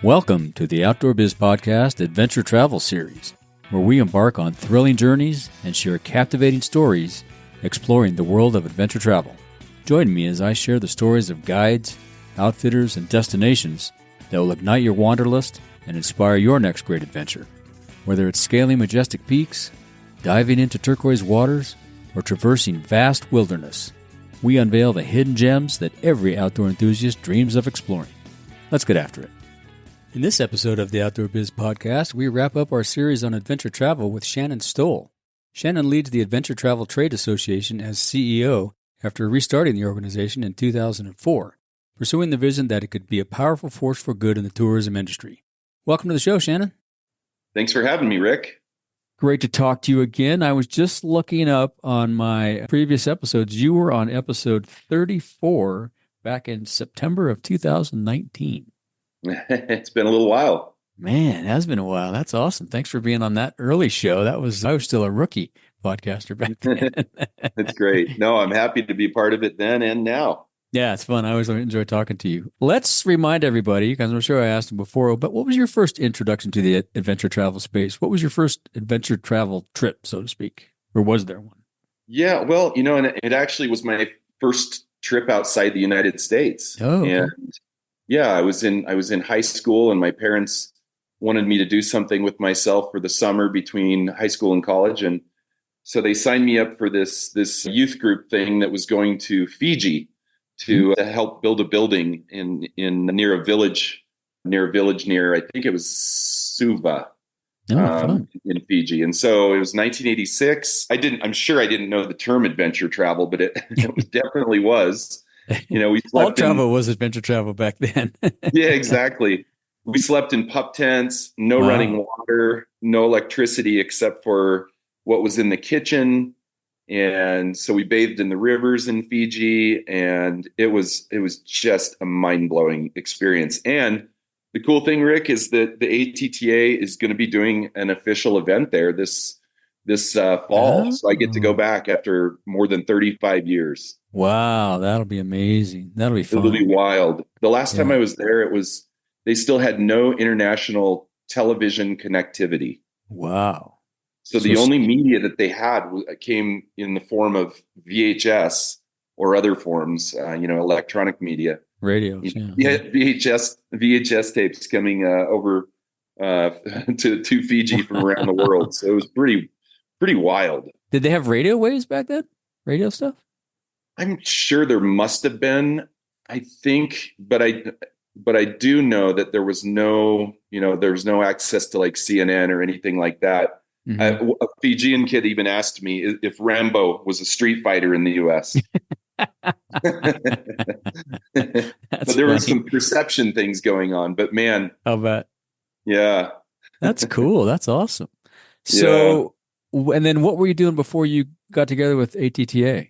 Welcome to the Outdoor Biz Podcast Adventure Travel Series, where we embark on thrilling journeys and share captivating stories exploring the world of adventure travel. Join me as I share the stories of guides, outfitters, and destinations that will ignite your wanderlust and inspire your next great adventure. Whether it's scaling majestic peaks, diving into turquoise waters, or traversing vast wilderness, we unveil the hidden gems that every outdoor enthusiast dreams of exploring. Let's get after it. In this episode of the Outdoor Biz Podcast, we wrap up our series on adventure travel with Shannon Stowell. Shannon leads the Adventure Travel Trade Association as CEO after restarting the organization in 2004, pursuing the vision that it could be a powerful force for good in the tourism industry. Welcome to the show, Shannon. Thanks for having me, Rick. Great to talk to you again. I was just looking up on my previous episodes. You were on episode 34 back in September of 2019. It's been a little while. Man, it has been a while. That's awesome. Thanks for being on that early show. I was still a rookie podcaster back then. That's great. No, I'm happy to be part of it then and now. Yeah, it's fun. I always enjoy talking to you. Let's remind everybody, because I'm sure I asked him before, but what was your first introduction to the adventure travel space? What was your first adventure travel trip, so to speak? Or was there one? Yeah, well, and it actually was my first trip outside the United States. Oh, okay. And yeah, I was in high school, and my parents wanted me to do something with myself for the summer between high school and college, and so they signed me up for this youth group thing that was going to Fiji to help build a building in near a village near I think it was Suva in Fiji. And so it was 1986. I'm sure I didn't know the term adventure travel, but it definitely was. We slept all travel was adventure travel back then. Yeah, exactly. We slept in pup tents, no running water, no electricity except for what was in the kitchen. And so we bathed in the rivers in Fiji, and it was just a mind-blowing experience. And the cool thing, Rick, is that the ATTA is going to be doing an official event there this fall. Oh. So I get to go back after more than 35 years. Wow, that'll be amazing. That'll be fun. It'll be wild. The last time I was there, they still had no international television connectivity. Wow. So the only media that they had came in the form of VHS or other forms, electronic media. Radios. Yeah, VHS tapes coming over to Fiji from around the world. So it was pretty wild. Did they have radio waves back then? Radio stuff? I'm sure there must have been, I think, but I do know that there was no access to like CNN or anything like that. Mm-hmm. A Fijian kid even asked me if Rambo was a street fighter in the U.S. But there were some perception things going on. But man, I'll bet. Yeah, that's cool. That's awesome. So, And then what were you doing before you got together with ATTA?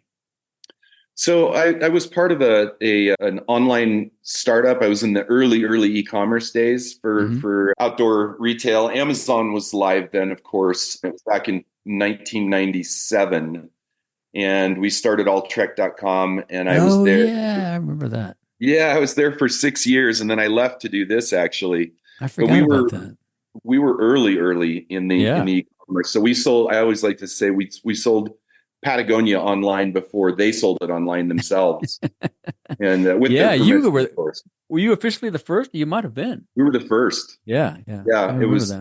So I was part of an online startup. I was in the early e-commerce days for outdoor retail. Amazon was live then, of course. It was back in 1997. And we started alltrek.com, and I was there. Yeah, I remember that. Yeah, I was there for 6 years, and then I left to do this actually. I forgot about that. We were early in the e-commerce. So we sold, I always like to say we sold Patagonia online before they sold it online themselves. And with were you officially the first? You might have been. We were the first. Yeah. It was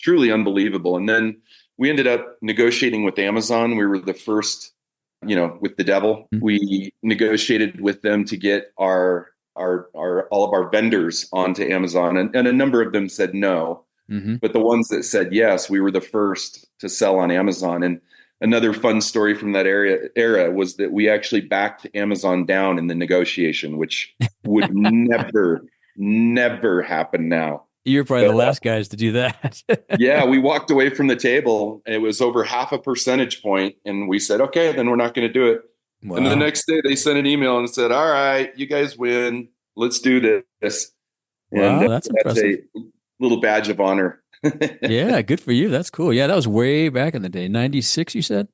truly unbelievable. And then we ended up negotiating with Amazon. We were the first, with the devil. Mm-hmm. We negotiated with them to get all of our vendors onto Amazon, and a number of them said no. Mm-hmm. But the ones that said yes, we were the first to sell on Amazon. And another fun story from that era was that we actually backed Amazon down in the negotiation, which would never happen now. You're probably the last guys to do that. Yeah, we walked away from the table. It was over 0.5 percentage point, and we said, okay, then we're not going to do it. Wow. And the next day they sent an email and said, all right, you guys win. Let's do this. Wow, And that's impressive. A little badge of honor. Yeah, good for you. That's cool. Yeah, that was way back in the day. 96, you said?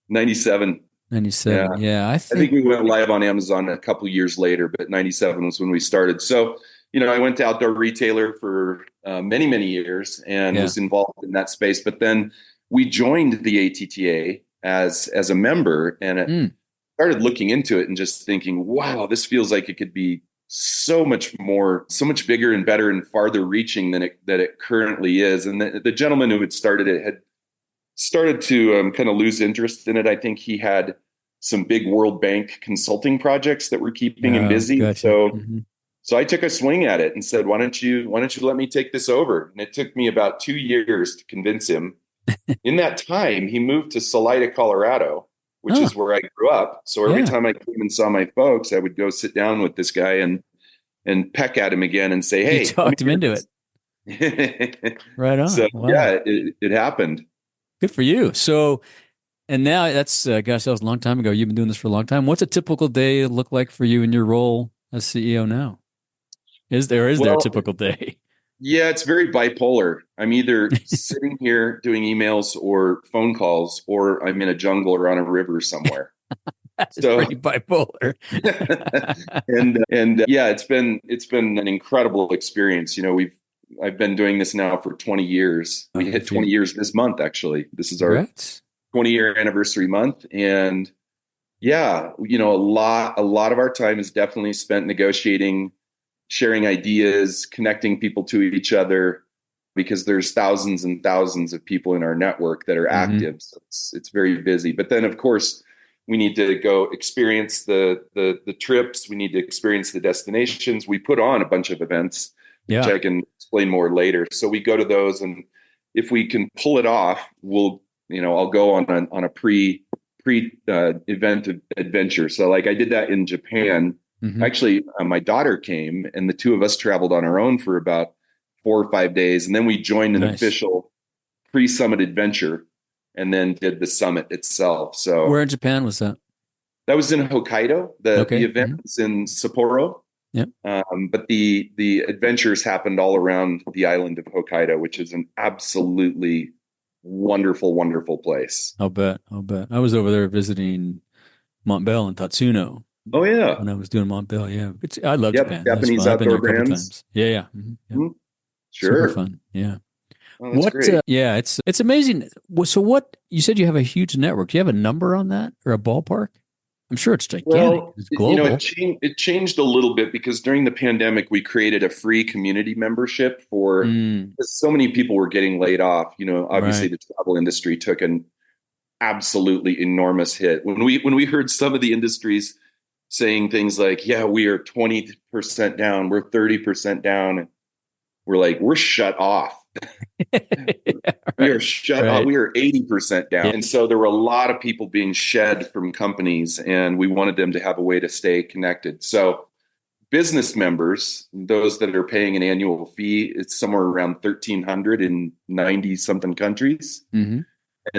97. 97. Yeah, I think we went live on Amazon a couple years later, but 97 was when we started. So I went to Outdoor Retailer for many, many years and was involved in that space. But then we joined the ATTA as a member, and it started looking into it and just thinking, wow, this feels like it could be so much more, so much bigger and better and farther reaching than it currently is. And the gentleman who had started it had started to kind of lose interest in it. I think he had some big World Bank consulting projects that were keeping him busy. Gotcha. So I took a swing at it and said, why don't you let me take this over? And it took me about 2 years to convince him. In that time, he moved to Salida, Colorado, which is where I grew up. So every time I came and saw my folks, I would go sit down with this guy and peck at him again and say, hey, you talked him into it. Right on. So wow. it happened. Good for you. So, and now that's, gosh, that was a long time ago. You've been doing this for a long time. What's a typical day look like for you in your role as CEO now? Is there a typical day? Yeah, it's very bipolar. I'm either sitting here doing emails or phone calls, or I'm in a jungle or on a river somewhere. That's pretty bipolar. and yeah, it's been an incredible experience. I've been doing this now for 20 years. We hit 20 years this month, actually. This is our 20-year anniversary month. And yeah, a lot of our time is definitely spent negotiating, sharing ideas, connecting people to each other, because there's thousands and thousands of people in our network that are active. So it's very busy. But then, of course, we need to go experience the trips. We need to experience the destinations. We put on a bunch of events, which I can explain more later. So we go to those, and if we can pull it off, I'll go on a pre event adventure. So like I did that in Japan. Actually, my daughter came, and the two of us traveled on our own for about 4 or 5 days. And then we joined an official pre-summit adventure and then did the summit itself. So where in Japan was that? That was in Hokkaido. The event was in Sapporo. Yep. But the adventures happened all around the island of Hokkaido, which is an absolutely wonderful, wonderful place. I'll bet. I was over there visiting Mont Bell and Tatsuno. Oh yeah. When I was doing Mont Bell, I love Japan. Japanese outdoor brands. Yeah. Sure. Super fun. Yeah. Oh, that's great. Yeah, it's amazing. So what, you said you have a huge network. Do you have a number on that or a ballpark? I'm sure it's gigantic. Well, it's global. It changed a little bit because during the pandemic, we created a free community membership for so many people were getting laid off. Obviously the travel industry took an absolutely enormous hit. When we heard some of the industries saying things like, yeah, we are 20% down, we're 30% down, we're like, we're shut off. We are shut off. We are 80% down. And so there were a lot of people being shed from companies, and we wanted them to have a way to stay connected. So business members, those that are paying an annual fee, it's somewhere around 1,300 in 90 something countries. And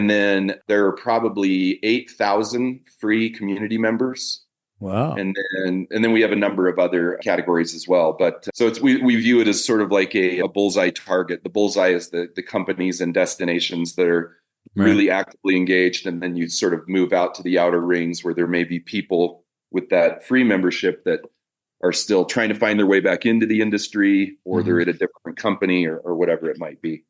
then there are probably 8,000 free community members. Wow. And then we have a number of other categories as well. But so we view it as sort of like a bullseye target. The bullseye is the companies and destinations that are really actively engaged. And then you sort of move out to the outer rings where there may be people with that free membership that are still trying to find their way back into the industry, or they're at a different company or whatever it might be.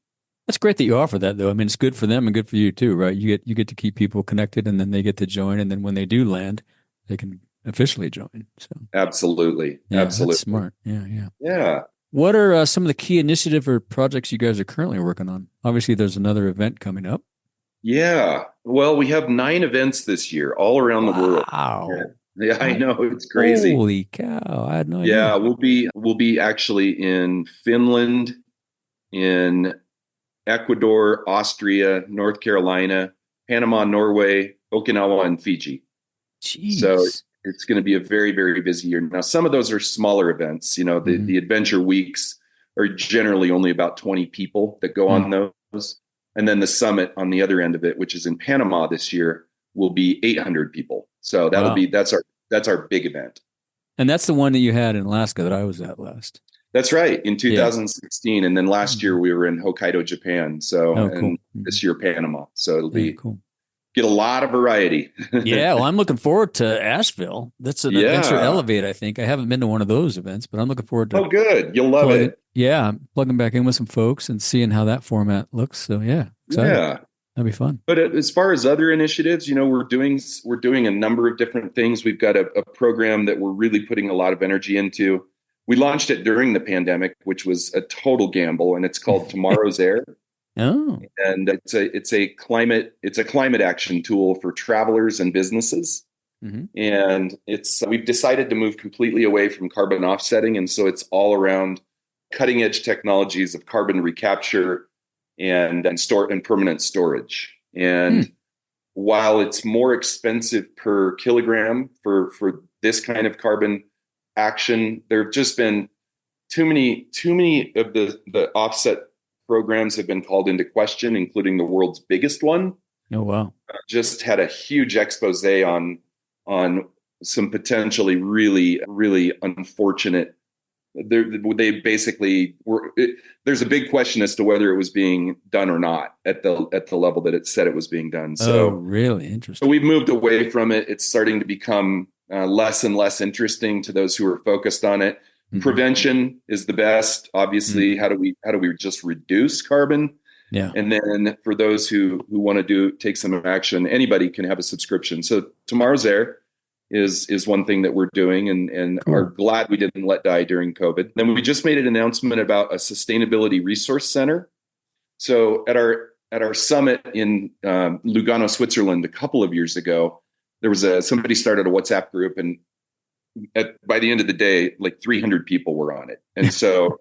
That's great that you offer that, though. I mean, it's good for them and good for you too, right? You get to keep people connected, and then they get to join. And then when they do land, they can officially join. So absolutely. That's smart. Yeah. What are some of the key initiative or projects you guys are currently working on? Obviously, there's another event coming up. Yeah. Well, we have 9 events this year, all around the world. Wow. Yeah, I know, it's crazy. Holy cow! I had no idea. Yeah, we'll be actually in Finland, in Ecuador, Austria, North Carolina, Panama, Norway, Okinawa, and Fiji. Jeez. So it's going to be a very, very busy year. Now, some of those are smaller events. The adventure weeks are generally only about 20 people that go on those. And then the summit on the other end of it, which is in Panama this year, will be 800 people. So that's our big event. And that's the one that you had in Alaska that I was at last. That's right, in 2016. And then last year we were in Hokkaido, Japan. So, cool. This year, Panama. So it'll be cool. get a lot of variety. Yeah, well, I'm looking forward to Asheville. That's an Adventure Yeah. Elevate, I think. I haven't been to one of those events, but I'm looking forward to Oh, good. You'll love plugging. it. Yeah, plugging back in with some folks and seeing how that format looks. So yeah, excited. Yeah. That'd be fun. But as far as other initiatives, we're doing a number of different things. We've got a program that we're really putting a lot of energy into. We launched it during the pandemic, which was a total gamble, and it's called Tomorrow's Air. Oh, And it's a climate action tool for travelers and businesses. mm-hmm. And we've decided to move completely away from carbon offsetting, and so it's all around cutting edge technologies of carbon recapture and store and permanent storage. And while it's more expensive per kilogram for this kind of carbon action, there have just been too many of the offset programs have been called into question, including the world's biggest one. Oh wow! Just had a huge expose on some potentially really, really unfortunate. They basically were. There's a big question as to whether it was being done or not at the level that it said it was being done. So really so interesting. we've moved away from it. It's starting to become less and less interesting to those who are focused on it. Mm-hmm. Prevention is the best. Obviously, how do we just reduce carbon? Yeah. And then for those who want to take some action, anybody can have a subscription. So Tomorrow's Air is one thing that we're doing and Cool. are glad we didn't let die during COVID. Then we just made an announcement about a sustainability resource center. So at our summit in Lugano, Switzerland, a couple of years ago, there was somebody started a WhatsApp group, and by the end of the day, like 300 people were on it. And so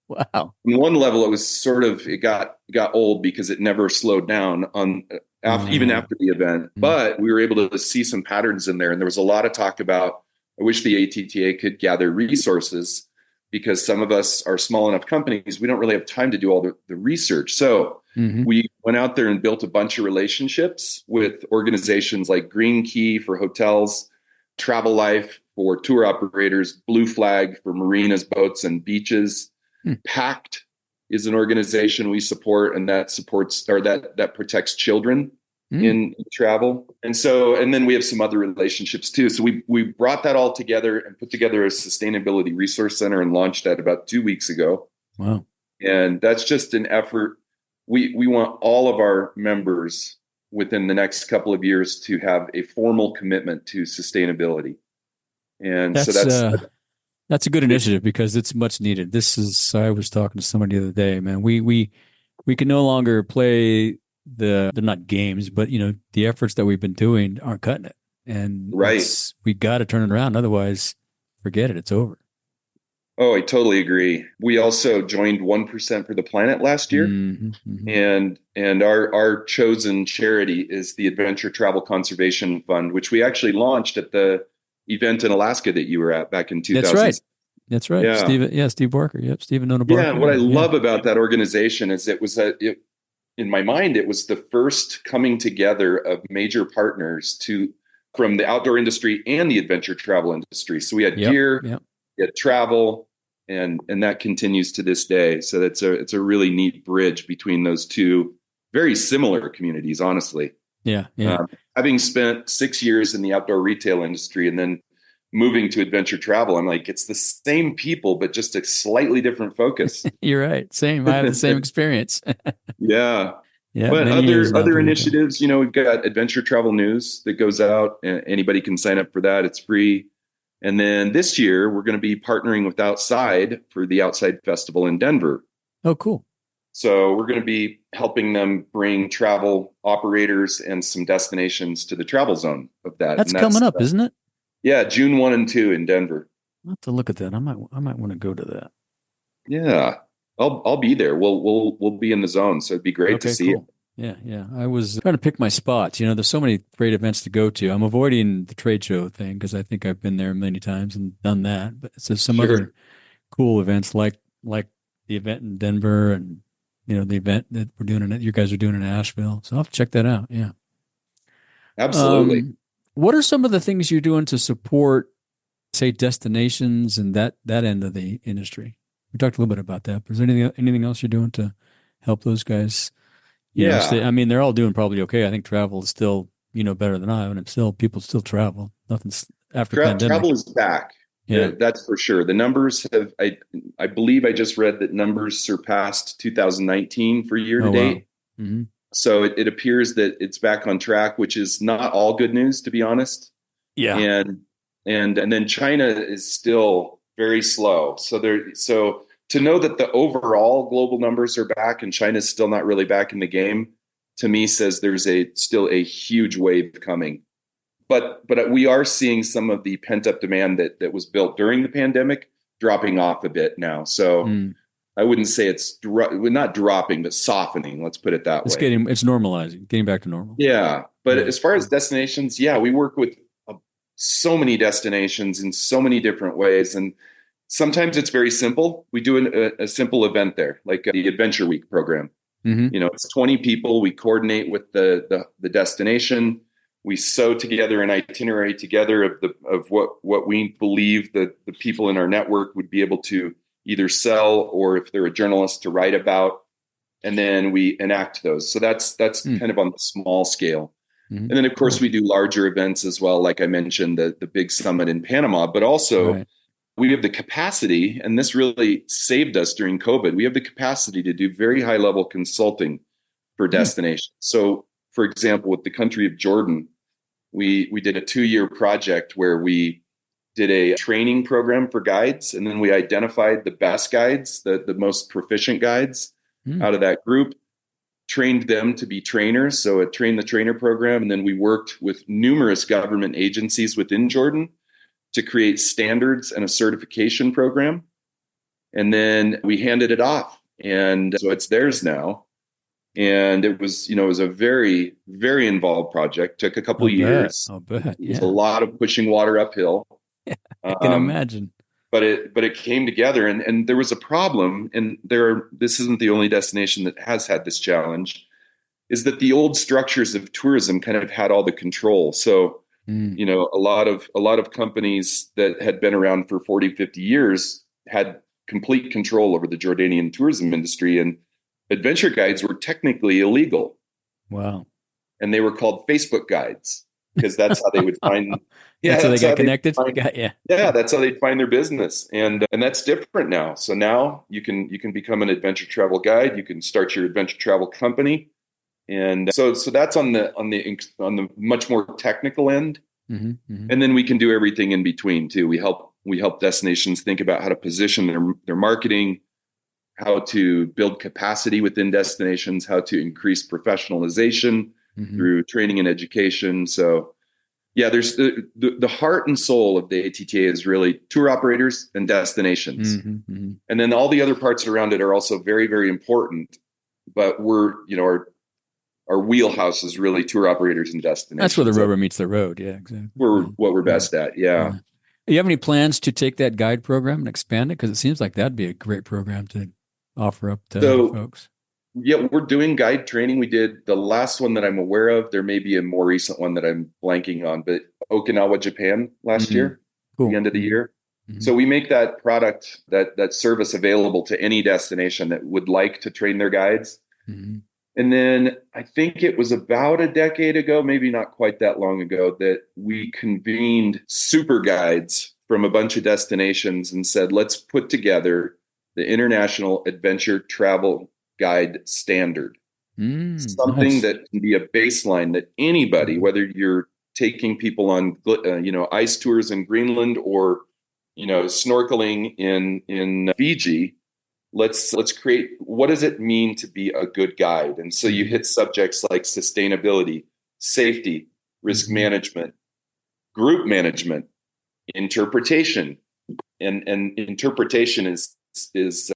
wow. on one level, it was it got old because it never slowed down even after the event. But we were able to see some patterns in there. And there was a lot of talk about, I wish the ATTA could gather resources, because some of us are small enough companies, we don't really have time to do all the research. So we went out there and built a bunch of relationships with organizations like Green Key for hotels, Travel Life for tour operators, Blue Flag for marinas, boats, and beaches. PACT is an organization we support, and that protects children in travel. And then we have some other relationships too. So we brought that all together and put together a sustainability resource center and launched that about 2 weeks ago. Wow. And that's just an effort. We want all of our members within the next couple of years to have a formal commitment to sustainability. And that's a good initiative, because it's much needed. I was talking to somebody the other day, man. We can no longer play they're not games, but the efforts that we've been doing aren't cutting it. And we got to turn it around. Otherwise, forget it. It's over. Oh, I totally agree. We also joined 1% for the Planet last year. And our chosen charity is the Adventure Travel Conservation Fund, which we actually launched at the event in Alaska that you were at back in 2000. That's right. Yeah. Steve Barker. Yep. Stephen Nona Barker. Yeah. What I love about that organization is in my mind, it was the first coming together of major partners from the outdoor industry and the adventure travel industry. So we had gear, we had travel, and that continues to this day. So it's a really neat bridge between those two very similar communities, honestly. Yeah. Having spent 6 years in the outdoor retail industry and then moving to adventure travel, I'm like, it's the same people, but just a slightly different focus. You're right. Same. I have the same experience. Yeah. Yeah. But other initiatives, we've got Adventure Travel News that goes out, and anybody can sign up for that. It's free. And then this year, we're going to be partnering with Outside for the Outside Festival in Denver. Oh, cool. So we're going to be helping them bring travel operators and some destinations to the travel zone of that. That's coming up, isn't it? Yeah, June 1 and 2 in Denver. I'll have to look at that. I might want to go to that. Yeah, I'll be there. We'll be in the zone, so it'd be great to see. Cool. Yeah. I was trying to pick my spots. There's so many great events to go to. I'm avoiding the trade show thing because I think I've been there many times and done that. But there's some other cool events like the event in Denver and the event that we're doing you guys are doing in Asheville. So I'll have to check that out. Yeah. Absolutely. What are some of the things you're doing to support, say, destinations and that end of the industry? We talked a little bit about that, but is there anything else you're doing to help those guys Yeah. I mean, they're all doing probably okay. I think travel is still, better than I, and it's still, people still travel. Nothing's after pandemic. Travel is back. Yeah. That's for sure. The numbers have, I believe I just read that numbers surpassed 2019 for year to Oh, wow. date. Hmm. So it appears that it's back on track, which is not all good news, to be honest. Yeah. And and then China is still very slow. So to know that the overall global numbers are back and China's still not really back in the game, to me says there's still a huge wave coming. But we are seeing some of the pent up demand that was built during the pandemic dropping off a bit now. So Mm. I wouldn't say it's not dropping, but softening. Let's put it that way. It's normalizing, getting back to normal. Yeah. But Yeah. as far as destinations, yeah, we work with so many destinations in so many different ways. And sometimes it's very simple. We do a simple event there, like the Adventure Week program. Hmm. It's 20 people. We coordinate with the destination. We sew together an itinerary together of what we believe that the people in our network would be able to either sell, or if they're a journalist, to write about. And then we enact those. So that's kind of on the small scale. Hmm. And then, of course, we do larger events as well. Like I mentioned, the big summit in Panama, but also Right. we have the capacity, and this really saved us during COVID. We have the capacity to do very high level consulting for destinations. So, for example, with the country of Jordan, we did a 2-year project where we did a training program for guides, and then we identified the best guides, the most proficient guides out of that group, trained them to be trainers, so a train the trainer program. And then we worked with numerous government agencies within Jordan to create standards and a certification program. And then we handed it off, and so it's theirs now. And it was a very, very involved project. Took a couple of years. I'll bet. It was Yeah. a lot of pushing water uphill. I can imagine. But it came together, and there was a problem, and this isn't the only destination that has had this challenge, is that the old structures of tourism kind of had all the control. So, a lot of companies that had been around for 40, 50 years had complete control over the Jordanian tourism industry, and adventure guides were technically illegal. Wow. And they were called Facebook guides, because that's how they would find. Yeah, That's how they got connected. Yeah, that's how they'd find their business, and that's different now. So now you can become an adventure travel guide. You can start your adventure travel company, and so that's on the much more technical end. Mm-hmm, mm-hmm. And then we can do everything in between too. We help destinations think about how to position their marketing, how to build capacity within destinations, how to increase professionalization through training and education. So yeah, there's the heart and soul of the ATTA is really tour operators and destinations. And then all the other parts around it are also very, very important. But our wheelhouse is really tour operators and destinations. That's where the rubber meets the road. Yeah, exactly. What we're best at. Yeah. Do you have any plans to take that guide program and expand it? Because it seems like that'd be a great program to offer up to other folks. Yeah, we're doing guide training. We did the last one that I'm aware of. There may be a more recent one that I'm blanking on, but Okinawa, Japan last year, the end of the year. So we make that product, that service available to any destination that would like to train their guides. And then I think it was about a decade ago, maybe not quite that long ago, that we convened super guides from a bunch of destinations and said, let's put together the International Adventure Travel Guide Standard. Something that can be a baseline that anybody, whether you're taking people on ice tours in Greenland or snorkeling in Fiji, let's create, what does it mean to be a good guide? And so you hit subjects like sustainability, safety, risk management, group management, interpretation. And interpretation is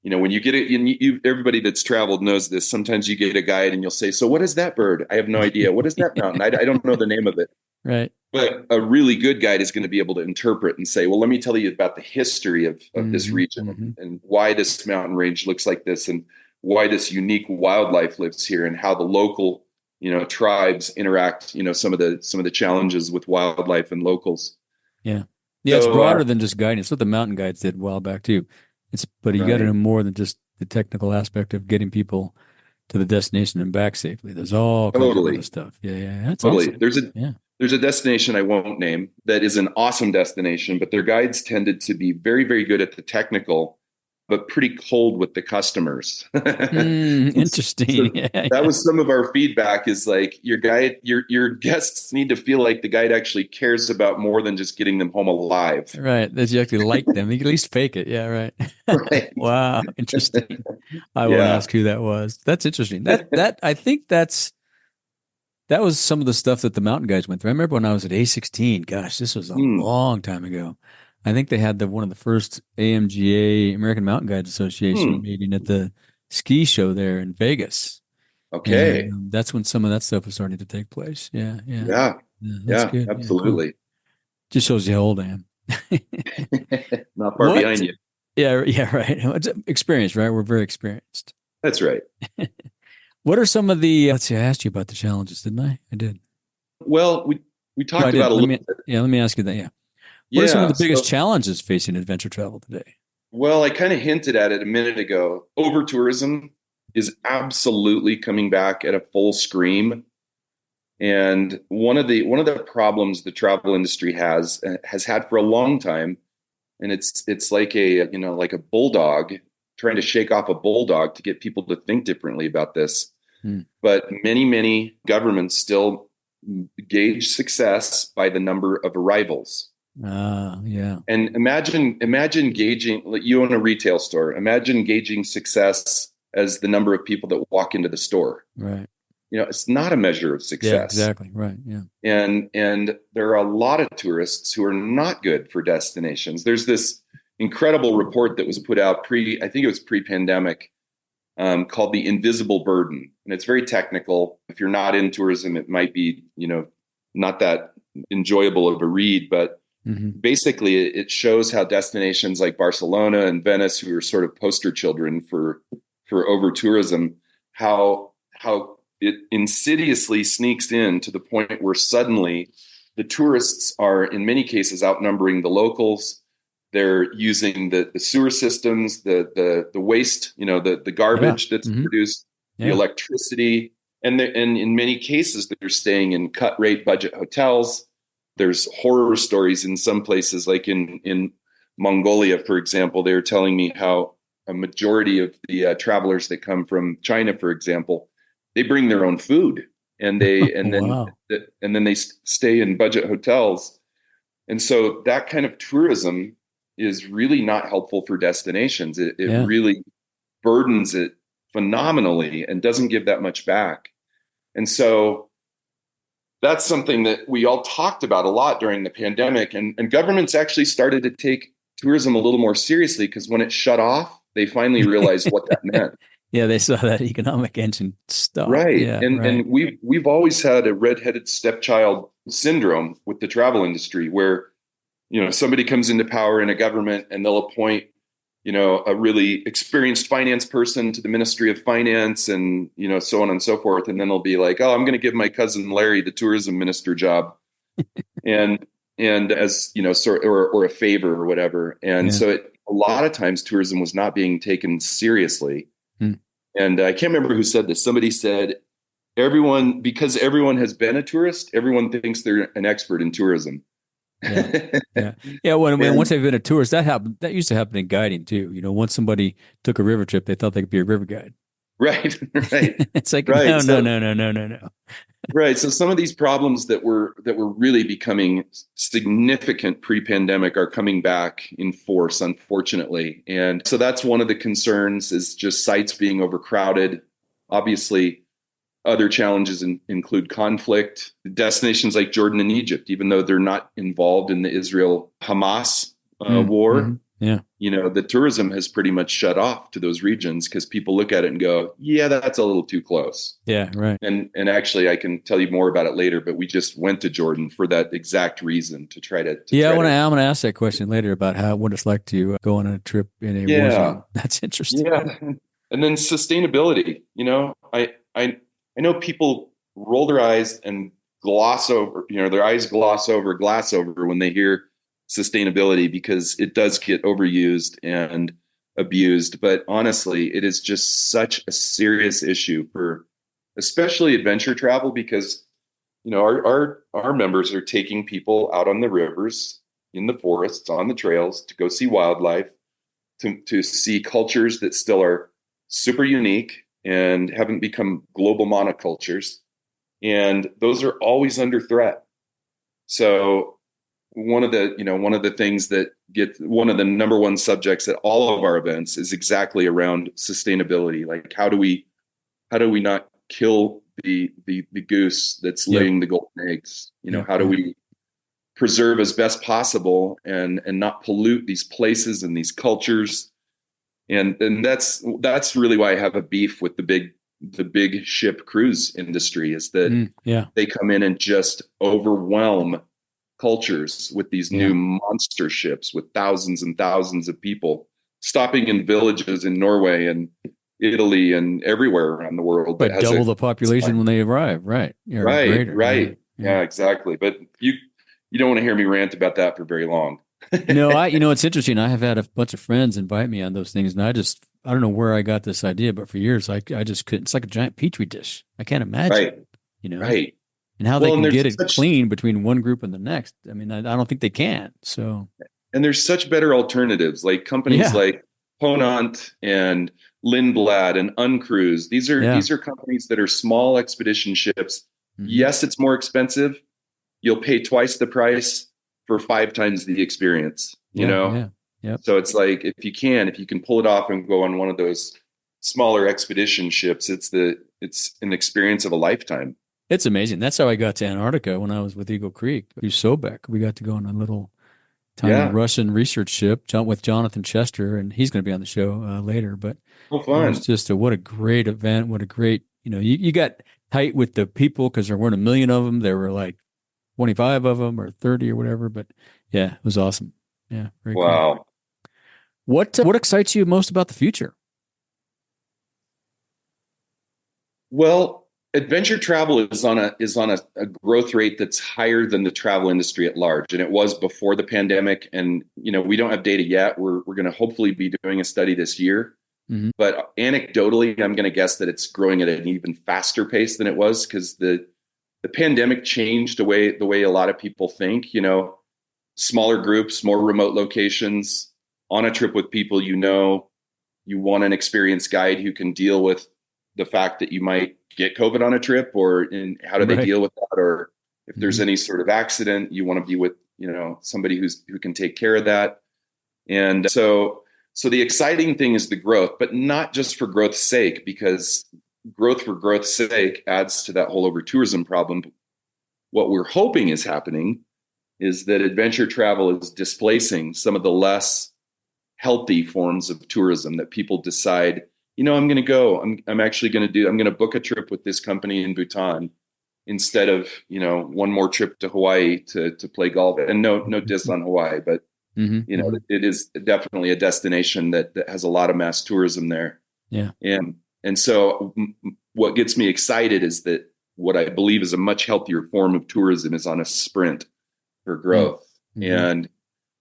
when you get it, everybody that's traveled knows this. Sometimes you get a guide and you'll say, so what is that bird? I have no idea. What is that mountain? I don't know the name of it. Right. But a really good guide is going to be able to interpret and say, well, let me tell you about the history of this region and why this mountain range looks like this and why this unique wildlife lives here and how the local, tribes interact, some of the challenges with wildlife and locals. Yeah. Yeah. So, it's broader than just guiding. It's what the mountain guides did a while back too. But you got to know more than just the technical aspect of getting people to the destination and back safely. There's all kinds of other Totally. stuff. Yeah, yeah, that's Totally. awesome. Yeah. There's a destination I won't name that is an awesome destination, but their guides tended to be very, very good at the technical, but pretty cold with the customers. Interesting. So Yeah, that yeah. was some of our feedback is like your guests need to feel like the guide actually cares about more than just getting them home alive. Right. That you actually like them. You can at least fake it. Yeah, right. Right. Wow. Interesting. I won't Yeah. ask who that was. That's interesting. I think that was some of the stuff that the mountain guys went through. I remember when I was at A16, gosh, this was a Hmm. long time ago. I think they had one of the first AMGA, American Mountain Guides Association Hmm. meeting at the ski show there in Vegas. And Okay. that's when some of that stuff was starting to take place. Yeah, yeah. Yeah. Yeah, that's Yeah. good. Yeah, cool. Absolutely. Just shows you how old I am. Not far What? behind you. Yeah, yeah, right. It's experience, right? We're very experienced. That's right. What are some of the, let's see, I asked you about the challenges, didn't I? I did. Well, we No, I talked about didn't. a little bit. Let me ask you that. Yeah. What are some of Yeah. the biggest So, challenges facing adventure travel today? well, I kind of hinted at it a minute ago. Over tourism is absolutely coming back at a full scream. And one of the problems the travel industry has had for a long time, and it's like like a bulldog trying to shake off a bulldog to get people to think differently about this. Hmm. But many governments still gauge success by the number of arrivals. Yeah. And imagine gauging, like you own a retail store. Imagine gauging success as the number of people that walk into the store. Right. It's not a measure of Yeah, success. exactly. Right. Yeah. And there are a lot of tourists who are not good for destinations. There's this incredible report that was put out I think it was pre-pandemic, called The Invisible Burden. And it's very technical. If you're not in tourism, it might be, not that enjoyable of a read, but Mm-hmm. basically it shows how destinations like Barcelona and Venice, who are sort of poster children for over tourism, how it insidiously sneaks in to the point where suddenly the tourists are in many cases outnumbering the locals. They're using the sewer systems, the waste, the Yeah. garbage that's Mm-hmm. produced, the Yeah. electricity, and in many cases they're staying in cut rate budget hotels. There's horror stories in some places, like in Mongolia, for example. They were telling me how a majority of the travelers that come from China, for example, they bring their own food, and Wow. then they stay in budget hotels. And so that kind of tourism is really not helpful for destinations. It Yeah. really burdens it phenomenally and doesn't give that much back. And so that's something that we all talked about a lot during the pandemic, and governments actually started to take tourism a little more seriously, because when it shut off, they finally realized what that meant. Yeah, they saw that economic engine stop. Right. Yeah, And right. we've always had a redheaded stepchild syndrome with the travel industry, where somebody comes into power in a government and they'll appoint a really experienced finance person to the Ministry of Finance, and so on and so forth, and then they'll be like, oh, I'm going to give my cousin Larry the tourism minister job, and as sort, or a favor or whatever. And Yeah. so a lot of times tourism was not being taken seriously. Hmm. And I can't remember who said this. Somebody said, because everyone has been a tourist, everyone thinks they're an expert in tourism. Yeah. Yeah. Yeah. Once they've been a tourist, that happened. That used to happen in guiding too. Once somebody took a river trip, they thought they could be a river guide. Right. Right. It's like, Right. no, no, So, no, no, no, no, no. right. So some of these problems that were really becoming significant pre-pandemic are coming back in force, unfortunately. And so that's one of the concerns, is just sites being overcrowded. Obviously, other challenges include conflict. Destinations like Jordan and Egypt, even though they're not involved in the Israel-Hamas war, Mm-hmm. Yeah. the tourism has pretty much shut off to those regions, because people look at it and go, yeah, that's a little too close. Yeah. Right. And actually, I can tell you more about it later, but we just went to Jordan for that exact reason, to try to Yeah. I'm going to ask that question later about what it's like to go on a trip in a war zone. That's interesting. Yeah. And then sustainability. I know people roll their eyes and gloss over, their eyes glass over when they hear sustainability, because it does get overused, and abused. But honestly, it is just such a serious issue for especially adventure travel because our members are taking people out on the rivers, in the forests, on the trails to go see wildlife, to see cultures that still are super unique and haven't become global monocultures. And those are always under threat. So one of the things that one of the number one subjects at all of our events is exactly around sustainability. Like how do we not kill the goose that's laying the golden eggs? How do we preserve as best possible and not pollute these places and these cultures? And that's really why I have a beef with the big ship cruise industry, is that they come in and just overwhelm cultures with these new monster ships with thousands and thousands of people stopping in villages in Norway and Italy and everywhere around the world. But double the population when they arrive, right? Right. Yeah, exactly. But you don't want to hear me rant about that for very long. No, it's interesting. I have had a bunch of friends invite me on those things, and I don't know where I got this idea, but for years I just couldn't. It's like a giant petri dish. I can't imagine, Right. And how they can get it clean between one group and the next. I mean, I don't think they can. So, and there's such better alternatives, like companies like Ponant and Lindblad and Uncruise. These are companies that are small expedition ships. Mm-hmm. Yes, it's more expensive. You'll pay twice the price for 5 times the experience. Yeah. So it's like if you can pull it off and go on one of those smaller expedition ships, it's an experience of a lifetime. It's amazing. That's how I got to Antarctica when I was with Eagle Creek. Through Sobek, we got to go on a little tiny Russian research ship with Jonathan Chester, and he's going to be on the show later. But fun! It was just what a great event. What a great, you got tight with the people because there weren't a million of them. There were like 25 of them or 30 or whatever. But yeah, it was awesome. Yeah, very cool. What excites you most about the future? Well, adventure travel is on a growth rate that's higher than the travel industry at large, and it was before the pandemic. And we don't have data yet. We're going to hopefully be doing a study this year, but anecdotally, I'm going to guess that it's growing at an even faster pace than it was because the pandemic changed the way a lot of people think. Smaller groups, more remote locations, on a trip with people. You want an experienced guide who can deal with the fact that you might get COVID on a trip, or how do they deal with that? Or if there's any sort of accident, you want to be with, somebody who can take care of that. And so the exciting thing is the growth, but not just for growth's sake, because growth for growth's sake adds to that whole over tourism problem. What we're hoping is happening is that adventure travel is displacing some of the less healthy forms of tourism, that people decide, I'm going to go. I'm actually going to book a trip with this company in Bhutan instead of, one more trip to Hawaii to play golf. And no diss on Hawaii, but it is definitely a destination that has a lot of mass tourism there. Yeah. And so what gets me excited is that what I believe is a much healthier form of tourism is on a sprint for growth.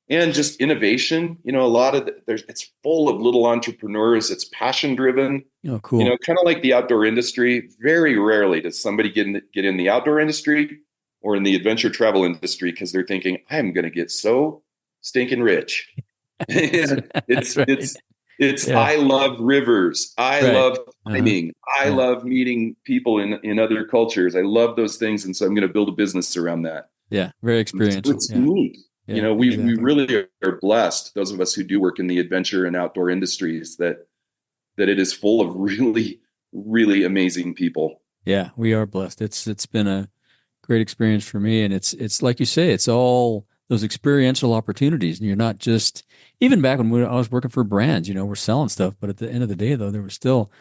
And just innovation, a lot of it's full of little entrepreneurs. It's passion driven. Oh, cool. Kind of like the outdoor industry. Very rarely does somebody get in the outdoor industry or in the adventure travel industry because they're thinking, I'm going to get so stinking rich. It's I love rivers. I love climbing. I love meeting people in other cultures. I love those things, and so I'm going to build a business around that. Yeah, very experiential. It's neat. Yeah, we really are blessed, those of us who do work in the adventure and outdoor industries, that it is full of really, really amazing people. Yeah, we are blessed. It's been a great experience for me, and it's like you say, it's all those experiential opportunities, and you're not just, even back when I was working for brands, we're selling stuff, but at the end of the day, though, there was still,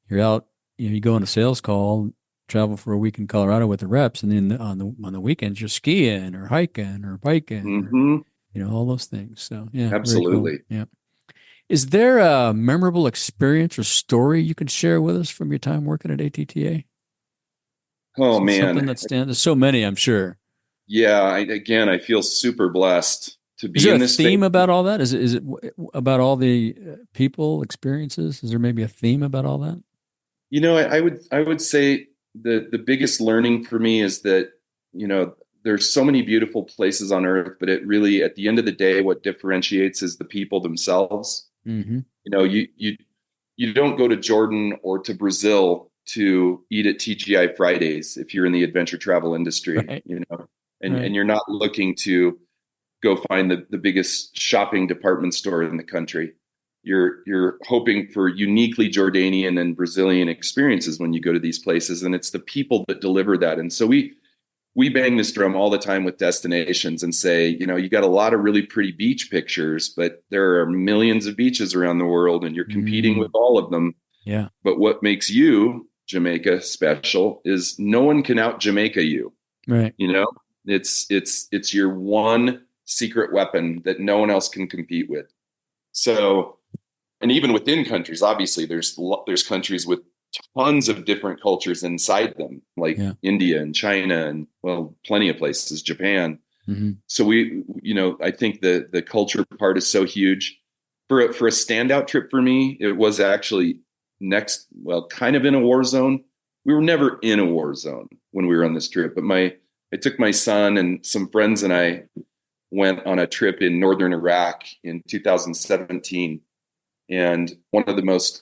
you're out, you go on a sales call, travel for a week in Colorado with the reps, and then on the weekends you're skiing or hiking or biking, or, all those things. So yeah, absolutely. Cool. Yeah. Is there a memorable experience or story you can share with us from your time working at ATTA? Man, something that stands. There's so many, I'm sure. Yeah, I feel super blessed. to Is be there a in this space. theme about all that? Is it about all the people experiences? Is there maybe a theme about all that? I would say the biggest learning for me is that, there's so many beautiful places on earth, but it really, at the end of the day, what differentiates is the people themselves. Mm-hmm. You don't go to Jordan or to Brazil to eat at TGI Fridays if you're in the adventure travel industry, Right. and Right. you're not looking to go find the biggest shopping department store in the country. You're hoping for uniquely Jordanian and Brazilian experiences when you go to these places, and it's the people that deliver that. And so we bang this drum all the time with destinations and say, you got a lot of really pretty beach pictures, but there are millions of beaches around the world, and you're competing with all of them. Yeah. But what makes you, Jamaica, special is no one can out Jamaica you. Right. It's your one secret weapon that no one else can compete with. So, and even within countries, obviously there's countries with tons of different cultures inside them, like India and China and, well, plenty of places, Japan. Mm-hmm. So I think the culture part is so huge. For a standout trip for me, it was actually kind of in a war zone. We were never in a war zone when we were on this trip, but I took my son and some friends and I went on a trip in northern Iraq in 2017. And one of the most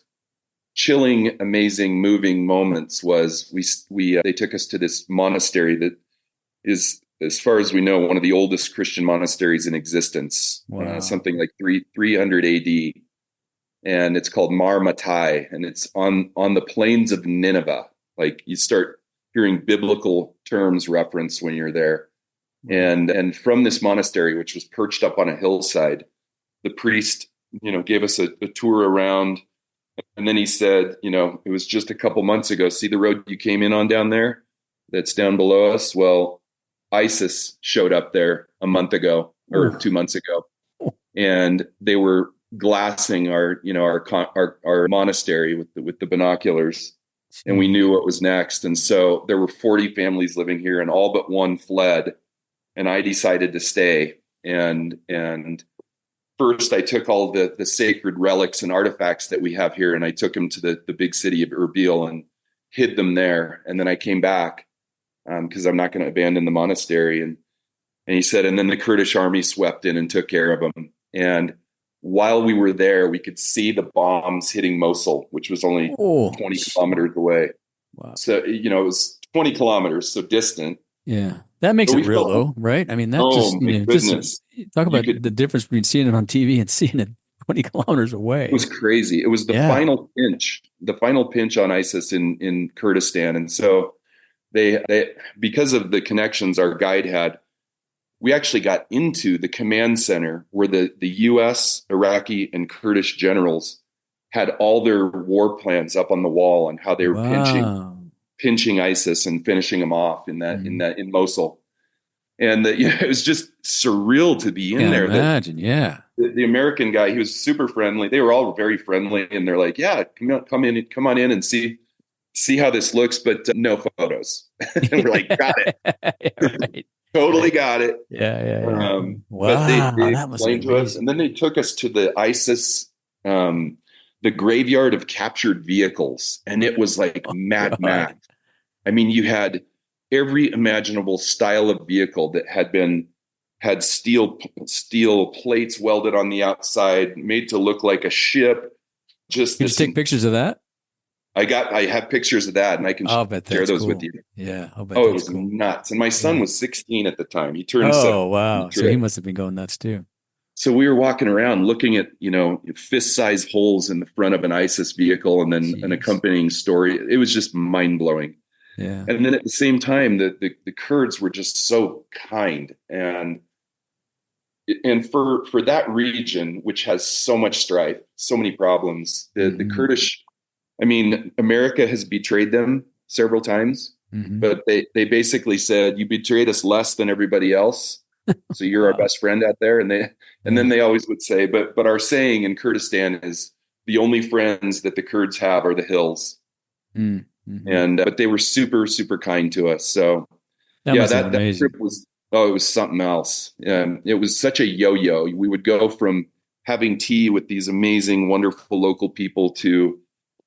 chilling, amazing, moving moments was they took us to this monastery that is, as far as we know, one of the oldest Christian monasteries in existence. Wow. Something like 300 AD, and it's called Mar Matai, and it's on the plains of Nineveh. Like, you start hearing biblical terms referenced when you're there, and from this monastery, which was perched up on a hillside, the priest gave us a tour around. And then he said, it was just a couple months ago. See the road you came in on down there? That's down below us. Well, ISIS showed up there a month ago or 2 months ago, and they were glassing our monastery with the binoculars, and we knew what was next. And so there were 40 families living here, and all but one fled. And I decided to stay. And first, I took all the sacred relics and artifacts that we have here, and I took them to the big city of Erbil and hid them there. And then I came back because I'm not going to abandon the monastery. And he said, and then the Kurdish army swept in and took care of them. And while we were there, we could see the bombs hitting Mosul, which was only 20 kilometers away. Wow. So, it was 20 kilometers, so distant. Yeah. That makes it real, though, right? I mean, that talk about the difference between seeing it on TV and seeing it 20 kilometers away. It was crazy. It was the final pinch on ISIS in Kurdistan. And so they because of the connections our guide had, we actually got into the command center where the U.S., Iraqi, and Kurdish generals had all their war plans up on the wall and how they were pinching ISIS and finishing them off in Mosul. And it was just surreal to be in there. Imagine, the American guy, he was super friendly. They were all very friendly, and they're like, "Yeah, come on in and see how this looks, but no photos." And we're like, "Got it, right. Totally got it." Yeah. Wow, but they explained to us, and then they took us to the ISIS, the graveyard of captured vehicles, and it was like Mad Max. I mean, you had every imaginable style of vehicle that had steel plates welded on the outside, made to look like a ship. Just Did you take pictures of that? I have pictures of that, and I can share those with you. Yeah, it was nuts. And my son was 16 at the time. He turned 17. Oh, wow. So he must have been going nuts too. So we were walking around looking at, fist-sized holes in the front of an ISIS vehicle, and then an accompanying story. It was just mind-blowing. Yeah. And then at the same time, the Kurds were just so kind. And for that region, which has so much strife, so many problems, the Kurdish, I mean, America has betrayed them several times, but they basically said, "You betrayed us less than everybody else, so you're our best friend out there." And then they always would say, but our saying in Kurdistan is, "The only friends that the Kurds have are the hills." And but they were super, super kind to us. So that trip was Oh, it was something else. It was such a yo-yo. We would go from having tea with these amazing, wonderful local people to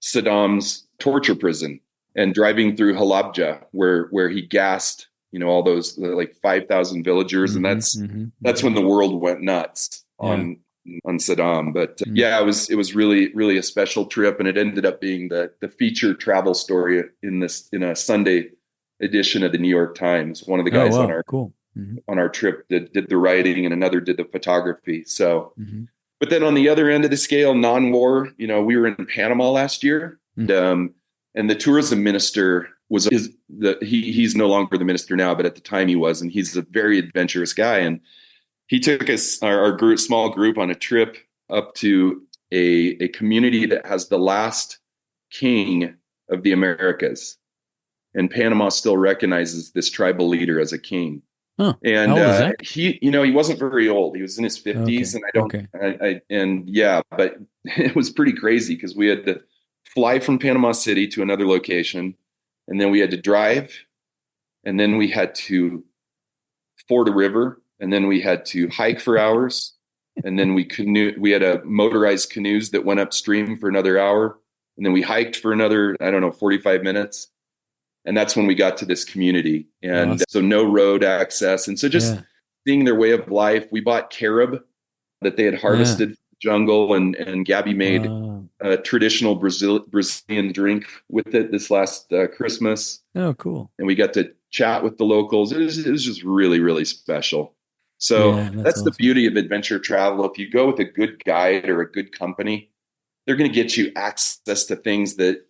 Saddam's torture prison and driving through Halabja where he gassed, all those like 5,000 villagers. And that's when the world went nuts on Saddam. But yeah, it was really, really a special trip. And it ended up being the feature travel story in a Sunday edition of the New York Times. One of the guys on our trip did the writing and another did the photography. So, but then on the other end of the scale, non-war, we were in Panama last year, and the tourism minister he's no longer the minister now, but at the time he was, and he's a very adventurous guy. And he took us, our small group, on a trip up to a community that has the last king of the Americas. And Panama still recognizes this tribal leader as a king. Huh. And how old is that? he wasn't very old. He was in his 50s, but it was pretty crazy because we had to fly from Panama City to another location, and then we had to drive, and then we had to ford a river, and then we had to hike for hours, and then we had a motorized canoes that went upstream for another hour, and then we hiked for another, 45 minutes. And that's when we got to this community. And so no road access. And so just seeing their way of life. We bought carob that they had harvested from the jungle, and Gabby made a traditional Brazilian drink with it this last Christmas. Oh, cool. And we got to chat with the locals. It was just really, really special. So that's awesome. The beauty of adventure travel. If you go with a good guide or a good company, they're going to get you access to things that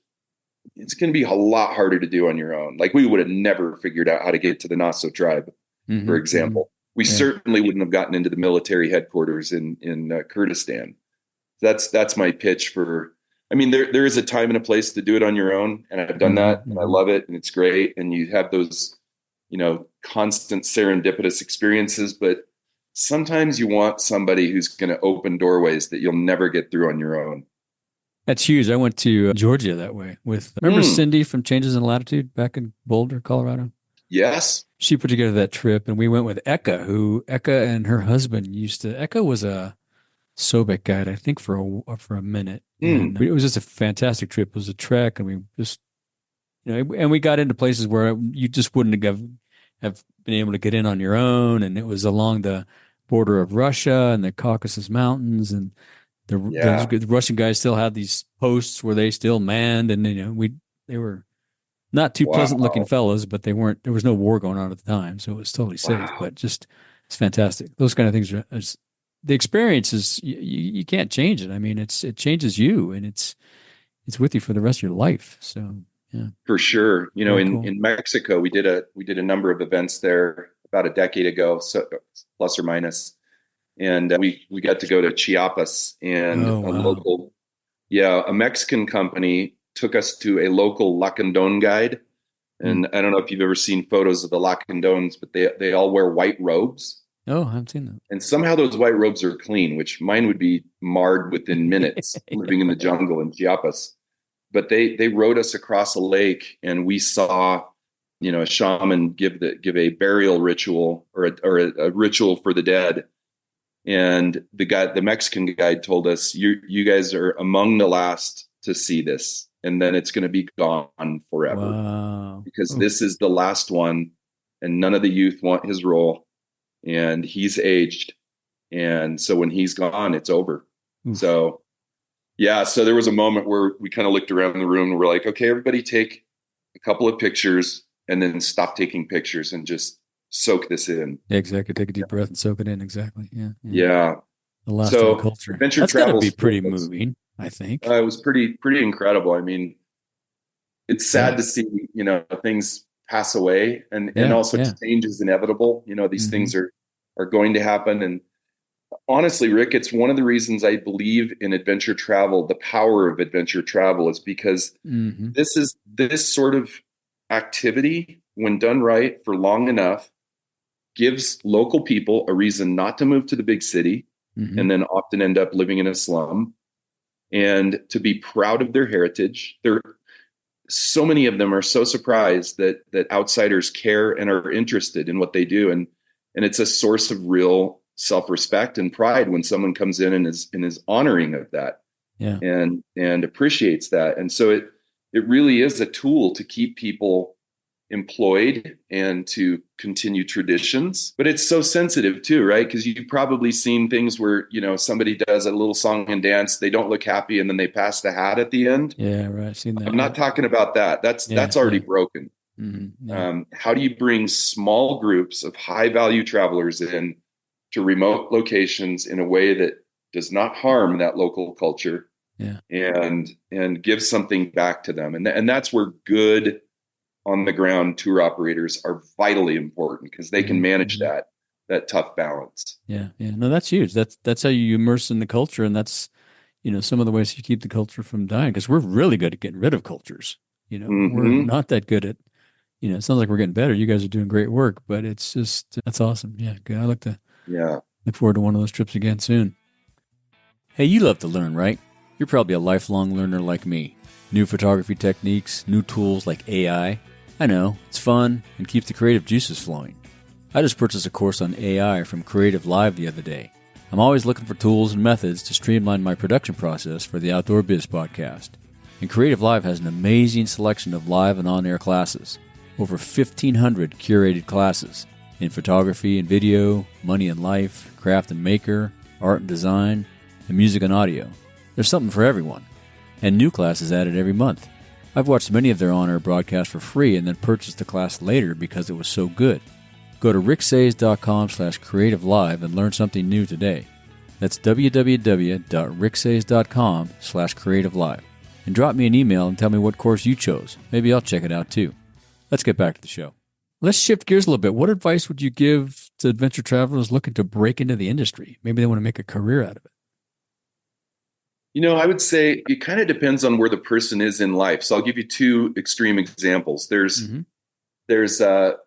it's going to be a lot harder to do on your own. Like we would have never figured out how to get to the Naso tribe, for example. We certainly wouldn't have gotten into the military headquarters in Kurdistan. That's my pitch for, there is a time and a place to do it on your own. And I've done that and I love it and it's great. And you have those, constant serendipitous experiences, but sometimes you want somebody who's going to open doorways that you'll never get through on your own. That's huge. I went to Georgia that way remember Cindy from Changes in Latitude back in Boulder, Colorado? Yes. She put together that trip, and we went with Ecka and her husband Ecka was a Sobek guide, I think, for a minute. And it was just a fantastic trip. It was a trek, and we just, and we got into places where you just wouldn't have been able to get in on your own. And it was along the border of Russia and the Caucasus Mountains, and the Russian guys still had these posts where they still manned, and they were not too pleasant looking fellows, but there was no war going on at the time, so it was totally safe. But just it's fantastic. Those kind of things the experience is you can't change it. It changes you, and it's with you for the rest of your life. So yeah, for sure. In Mexico, we did a number of events there about a decade ago, so plus or minus. And we got to go to Chiapas, and a Mexican company took us to a local Lacandon guide. And I don't know if you've ever seen photos of the Lacandones, but they all wear white robes. Oh, I haven't seen that. And somehow those white robes are clean, which mine would be marred within minutes living in the jungle in Chiapas. But they rode us across a lake, and we saw, a shaman give a burial ritual or a ritual for the dead. And the Mexican guide told us, you guys are among the last to see this, and then it's going to be gone forever. Wow. Because this is the last one, and none of the youth want his role, and he's aged. And so when he's gone, it's over. Oof. So there was a moment where we kind of looked around the room and we're like, okay, everybody take a couple of pictures and then stop taking pictures and just soak this in. Yeah, exactly. Take a deep breath and soak it in. Exactly. Yeah. The last of the culture. That's got to be pretty moving, I think. It was pretty incredible. It's sad to see, things pass away, and also change is inevitable. These things are going to happen. And honestly, Rick, it's one of the reasons I believe in adventure travel. The power of adventure travel is because this sort of activity, when done right for long enough, gives local people a reason not to move to the big city and then often end up living in a slum, and to be proud of their heritage. So many of them are so surprised that outsiders care and are interested in what they do. And And it's a source of real self-respect and pride when someone comes in and is honoring of that, Yeah. and appreciates that. And so it really is a tool to keep people employed and to continue traditions. But it's so sensitive too, right? Because you've probably seen things where, somebody does a little song and dance, they don't look happy, and then they pass the hat at the end. Yeah, right. I've seen that. I'm not talking about that. That's already broken. Mm-hmm. Yeah. How do you bring small groups of high value travelers in to remote locations in a way that does not harm that local culture, and give something back to them? And that's where good on the ground tour operators are vitally important, because they can manage that tough balance. Yeah. Yeah. No, that's huge. That's how you immerse in the culture. And that's, some of the ways you keep the culture from dying, because we're really good at getting rid of cultures. We're not that good at, it sounds like we're getting better. You guys are doing great work, but it's just, that's awesome. Yeah. Good. I look forward to one of those trips again soon. Hey, you love to learn, right? You're probably a lifelong learner like me. New photography techniques, new tools like AI. I know, it's fun and keeps the creative juices flowing. I just purchased a course on AI from Creative Live the other day. I'm always looking for tools and methods to streamline my production process for the Outdoor Biz Podcast. And Creative Live has an amazing selection of live and on-air classes. Over 1,500 curated classes in photography and video, money and life, craft and maker, art and design, and music and audio. There's something for everyone. And new classes added every month. I've watched many of their on-air broadcasts for free and then purchased the class later because it was so good. Go to ricksays.com/creativelive and learn something new today. That's www.ricksays.com/creativelive. And drop me an email and tell me what course you chose. Maybe I'll check it out too. Let's get back to the show. Let's shift gears a little bit. What advice would you give to adventure travelers looking to break into the industry? Maybe they want to make a career out of it. I would say it kind of depends on where the person is in life. So I'll give you two extreme examples. There's a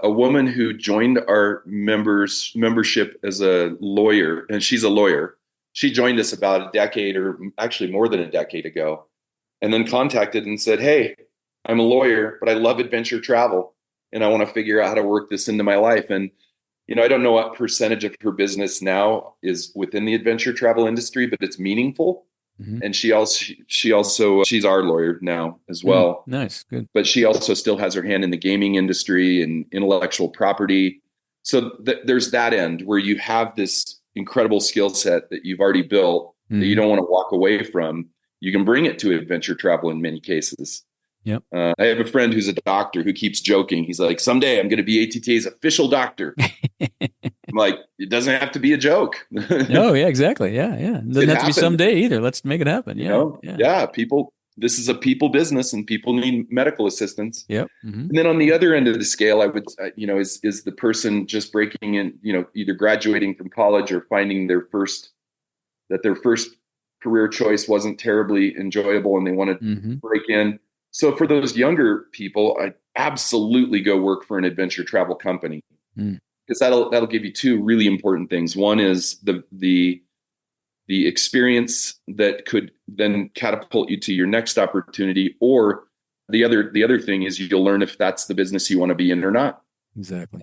woman who joined our membership as a lawyer, and she's a lawyer. She joined us about a decade, or actually more than a decade ago, and then contacted and said, "Hey, I'm a lawyer, but I love adventure travel, and I want to figure out how to work this into my life." And I don't know what percentage of her business now is within the adventure travel industry, but it's meaningful. And she's our lawyer now as well. Nice. Good. But she also still has her hand in the gaming industry and intellectual property. So there's that end where you have this incredible skill set that you've already built that you don't want to walk away from. You can bring it to adventure travel in many cases. Yep. I have a friend who's a doctor who keeps joking. He's like, "Someday I'm going to be ATTA's official doctor." I'm like, it doesn't have to be a joke. No, yeah, exactly. Yeah. It doesn't have to be someday either. Let's make it happen. Yeah. People, this is a people business, and people need medical assistance. Yep. And then on the other end of the scale, I would, is the person just breaking in, either graduating from college or finding their first career choice wasn't terribly enjoyable, and they want to break in. So for those younger people, I absolutely go work for an adventure travel company, because that'll give you two really important things. One is the experience that could then catapult you to your next opportunity, or the other thing is you'll learn if that's the business you want to be in or not. Exactly.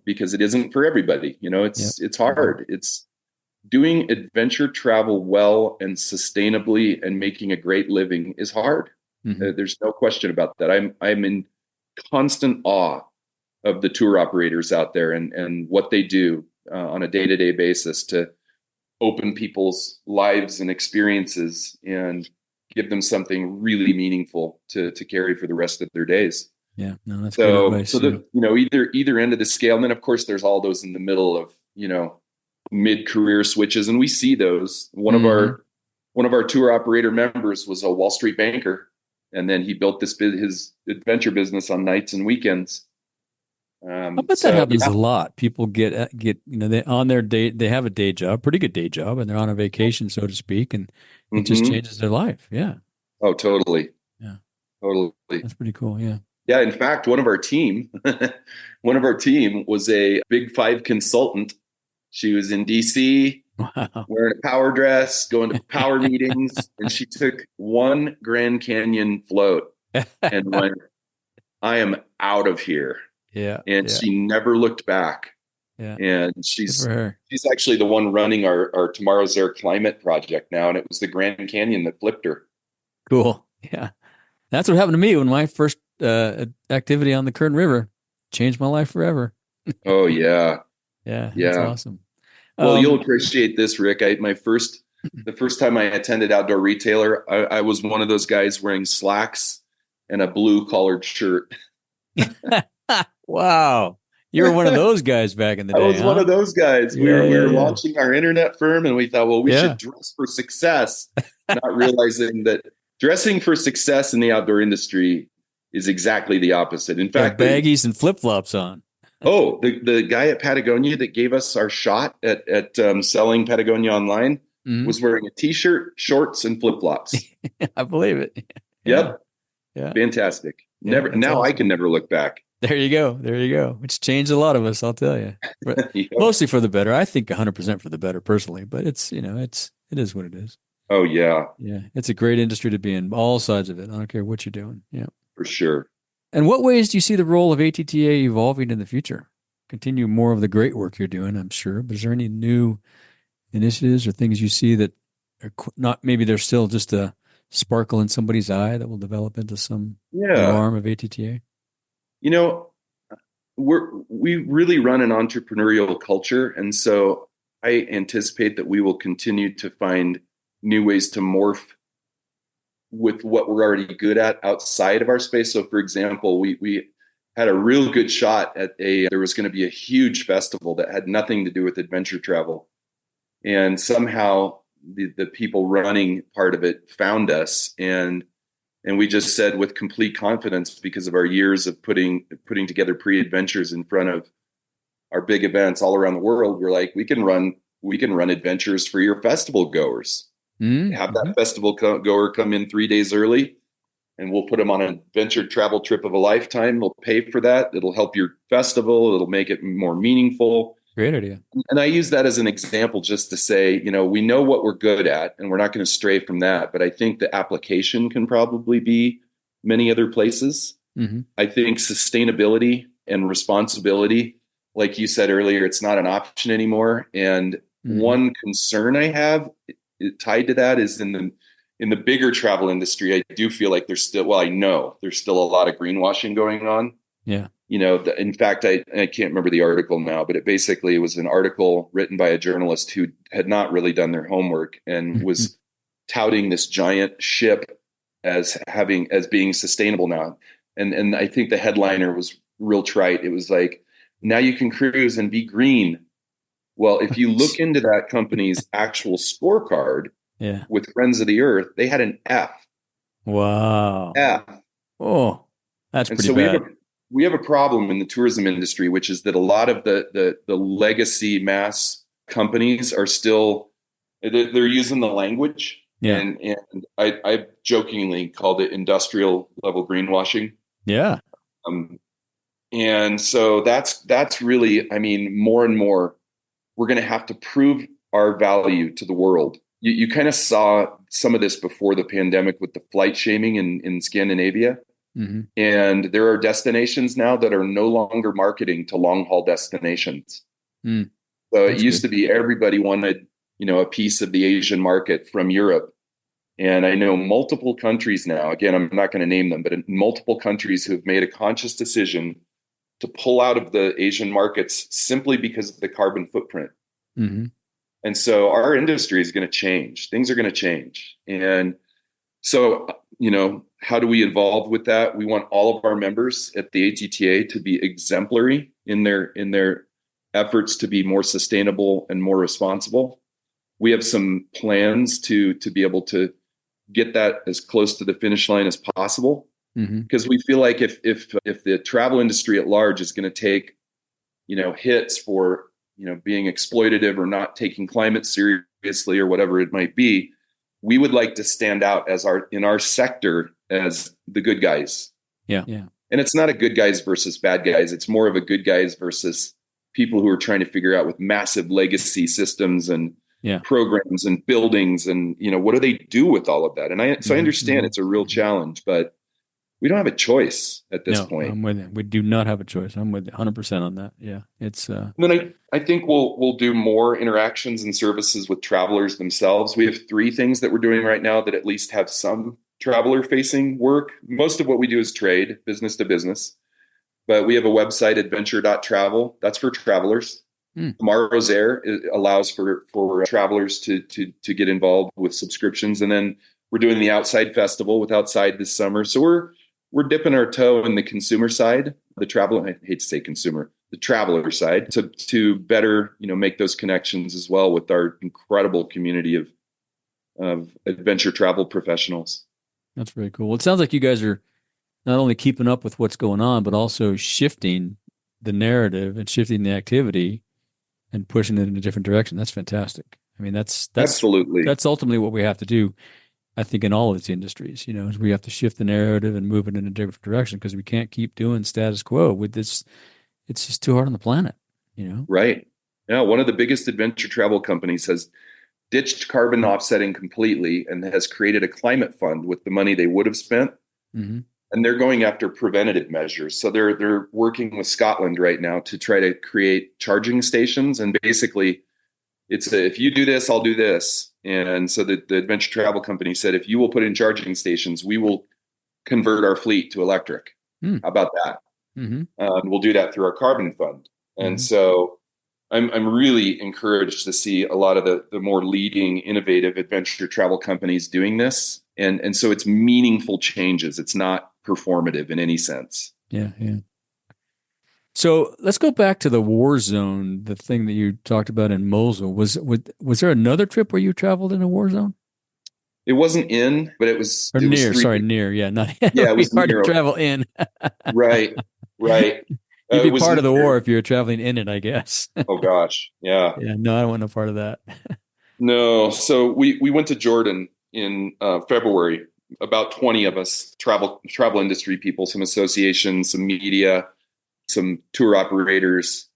Because it isn't for everybody. It's hard. It's doing adventure travel well and sustainably and making a great living is hard. There's no question about that. I'm in constant awe of the tour operators out there and what they do on a day-to-day basis to open people's lives and experiences and give them something really meaningful to carry for the rest of their days. Yeah, no, that's great advice. So either end of the scale, and then of course there's all those in the middle of mid-career switches, and we see those. One of our tour operator members was a Wall Street banker. And then he built his adventure business on nights and weekends. I bet that happens a lot. People get they on their day, they have a day job, pretty good day job, and they're on a vacation, so to speak, and it just changes their life. Yeah. Oh, totally. Yeah. Totally. That's pretty cool. Yeah. Yeah. In fact, one of our team was a Big Five consultant. She was in DC. Wow. Wearing a power dress, going to power meetings, and she took one Grand Canyon float and went, "I am out of here." Yeah. And she never looked back. Yeah. And Good for her. she's actually the one running our Tomorrow's Air climate project now. And it was the Grand Canyon that flipped her. Cool. Yeah. That's what happened to me when my first activity on the Kern River changed my life forever. Oh yeah. Yeah, that's Yeah. awesome. Well, you'll appreciate this, Rick. The first time I attended Outdoor Retailer, I was one of those guys wearing slacks and a blue collared shirt. Wow. You were one of those guys back in the I day, was one huh? of those guys. Yeah, We yeah, were yeah. launching our internet firm, and we thought, well, we Yeah. should dress for success, not realizing that dressing for success in the outdoor industry is exactly the opposite. In Have fact, baggies and flip-flops on. the guy at Patagonia that gave us our shot at selling Patagonia online was wearing a t-shirt, shorts, and flip-flops. I believe it. Yep. Yeah. Fantastic. Yeah, Never now awesome. I can never look back. There you go. There you go. It's changed a lot of us, I'll tell you. But Yeah. mostly for the better. I think 100% for the better personally, but it is what it is. Oh yeah, Yeah. It's a great industry to be in, all sides of it. I don't care what you're doing. Yeah. for sure. And what ways do you see the role of ATTA evolving in the future? Continue more of the great work you're doing, I'm sure, but is there any new initiatives or things you see that are not, maybe they're still just a sparkle in somebody's eye that will develop into some new arm of ATTA? You know, we really run an entrepreneurial culture, and so I anticipate that we will continue to find new ways to morph with what we're already good at outside of our space. So, for example, we had a real good shot at there was going to be a huge festival that had nothing to do with adventure travel, and somehow the people running part of it found us, and we just said with complete confidence, because of our years of putting together pre-adventures in front of our big events all around the world, we're like, we can run adventures for your festival goers. Have that festival goer come in 3 days early, and we'll put them on an adventure travel trip of a lifetime. We'll pay for that. It'll help your festival. It'll make it more meaningful. Great idea. And I use that as an example just to say, we know what we're good at, and we're not going to stray from that. But I think the application can probably be many other places. I think sustainability and responsibility, like you said earlier, it's not an option anymore. And one concern I have tied to that is in the bigger travel industry, I do feel like I know there's still a lot of greenwashing going on. Yeah. In fact, I can't remember the article now, but it was an article written by a journalist who had not really done their homework and was touting this giant ship as being sustainable now. And I think the headliner was real trite. It was like, now you can cruise and be green. Well, if you look into that company's actual scorecard with Friends of the Earth, they had an F. Wow. F. Oh, that's pretty bad. We have a problem in the tourism industry, which is that a lot of the legacy mass companies are still, they're using the language. Yeah. And I jokingly called it industrial level greenwashing. Yeah. And so that's really, more and more, we're going to have to prove our value to the world. You kind of saw some of this before the pandemic with the flight shaming in Scandinavia. And there are destinations now that are no longer marketing to long haul destinations. So it used to be everybody wanted, a piece of the Asian market from Europe. And I know multiple countries now, again, I'm not going to name them, but multiple countries who have made a conscious decision to pull out of the Asian markets simply because of the carbon footprint. And so our industry is going to change. Things are going to change. And so, how do we evolve with that? We want all of our members at the ATTA to be exemplary in their efforts to be more sustainable and more responsible. We have some plans to be able to get that as close to the finish line as possible, because we feel like if the travel industry at large is going to take, hits for, being exploitative or not taking climate seriously or whatever it might be, we would like to stand out in our sector as the good guys. Yeah. And it's not a good guys versus bad guys. It's more of a good guys versus people who are trying to figure out with massive legacy systems and programs and buildings and, what do they do with all of that? And I understand it's a real challenge, but we don't have a choice at this No, point. I'm with you. We do not have a choice. I'm with you 100% on that. Yeah. It's, And then I think we'll do more interactions and services with travelers themselves. We have 3 things that we're doing right now that at least have some traveler facing work. Most of what we do is trade, business to business. But we have a website, adventure.travel. That's for travelers. Tomorrow's Air allows for travelers to get involved with subscriptions. And then we're doing the Outside Festival with Outside this summer. So we're dipping our toe in the consumer side, the traveler, I hate to say consumer, the traveler side, to better, make those connections as well with our incredible community of adventure travel professionals. That's very cool. Well, it sounds like you guys are not only keeping up with what's going on, but also shifting the narrative and shifting the activity and pushing it in a different direction. That's fantastic. I mean, that's absolutely, that's ultimately what we have to do. I think in all of these industries, is we have to shift the narrative and move it in a different direction because we can't keep doing status quo with this. It's just too hard on the planet, Right. Yeah. One of the biggest adventure travel companies has ditched carbon offsetting completely and has created a climate fund with the money they would have spent. Mm-hmm. And they're going after preventative measures. So they're working with Scotland right now to try to create charging stations. And basically, if you do this, I'll do this. And so the adventure travel company said, if you will put in charging stations, we will convert our fleet to electric. How about that? Mm-hmm. We'll do that through our carbon fund. And so I'm really encouraged to see a lot of the more leading, innovative adventure travel companies doing this. And so it's meaningful changes. It's not performative in any sense. Yeah. So let's go back to the war zone, the thing that you talked about in Mosul. Was there another trip where you traveled in a war zone? It wasn't in, but it was near. Was near. Yeah, not. Yeah, It it was hard near. to travel in. Right. You'd be part of the war if you were traveling in it, I guess. Oh gosh, yeah. Yeah, no, I don't want no part of that. No, so we went to Jordan in February. About 20 of us, travel industry people, some associations, some media, some tour operators,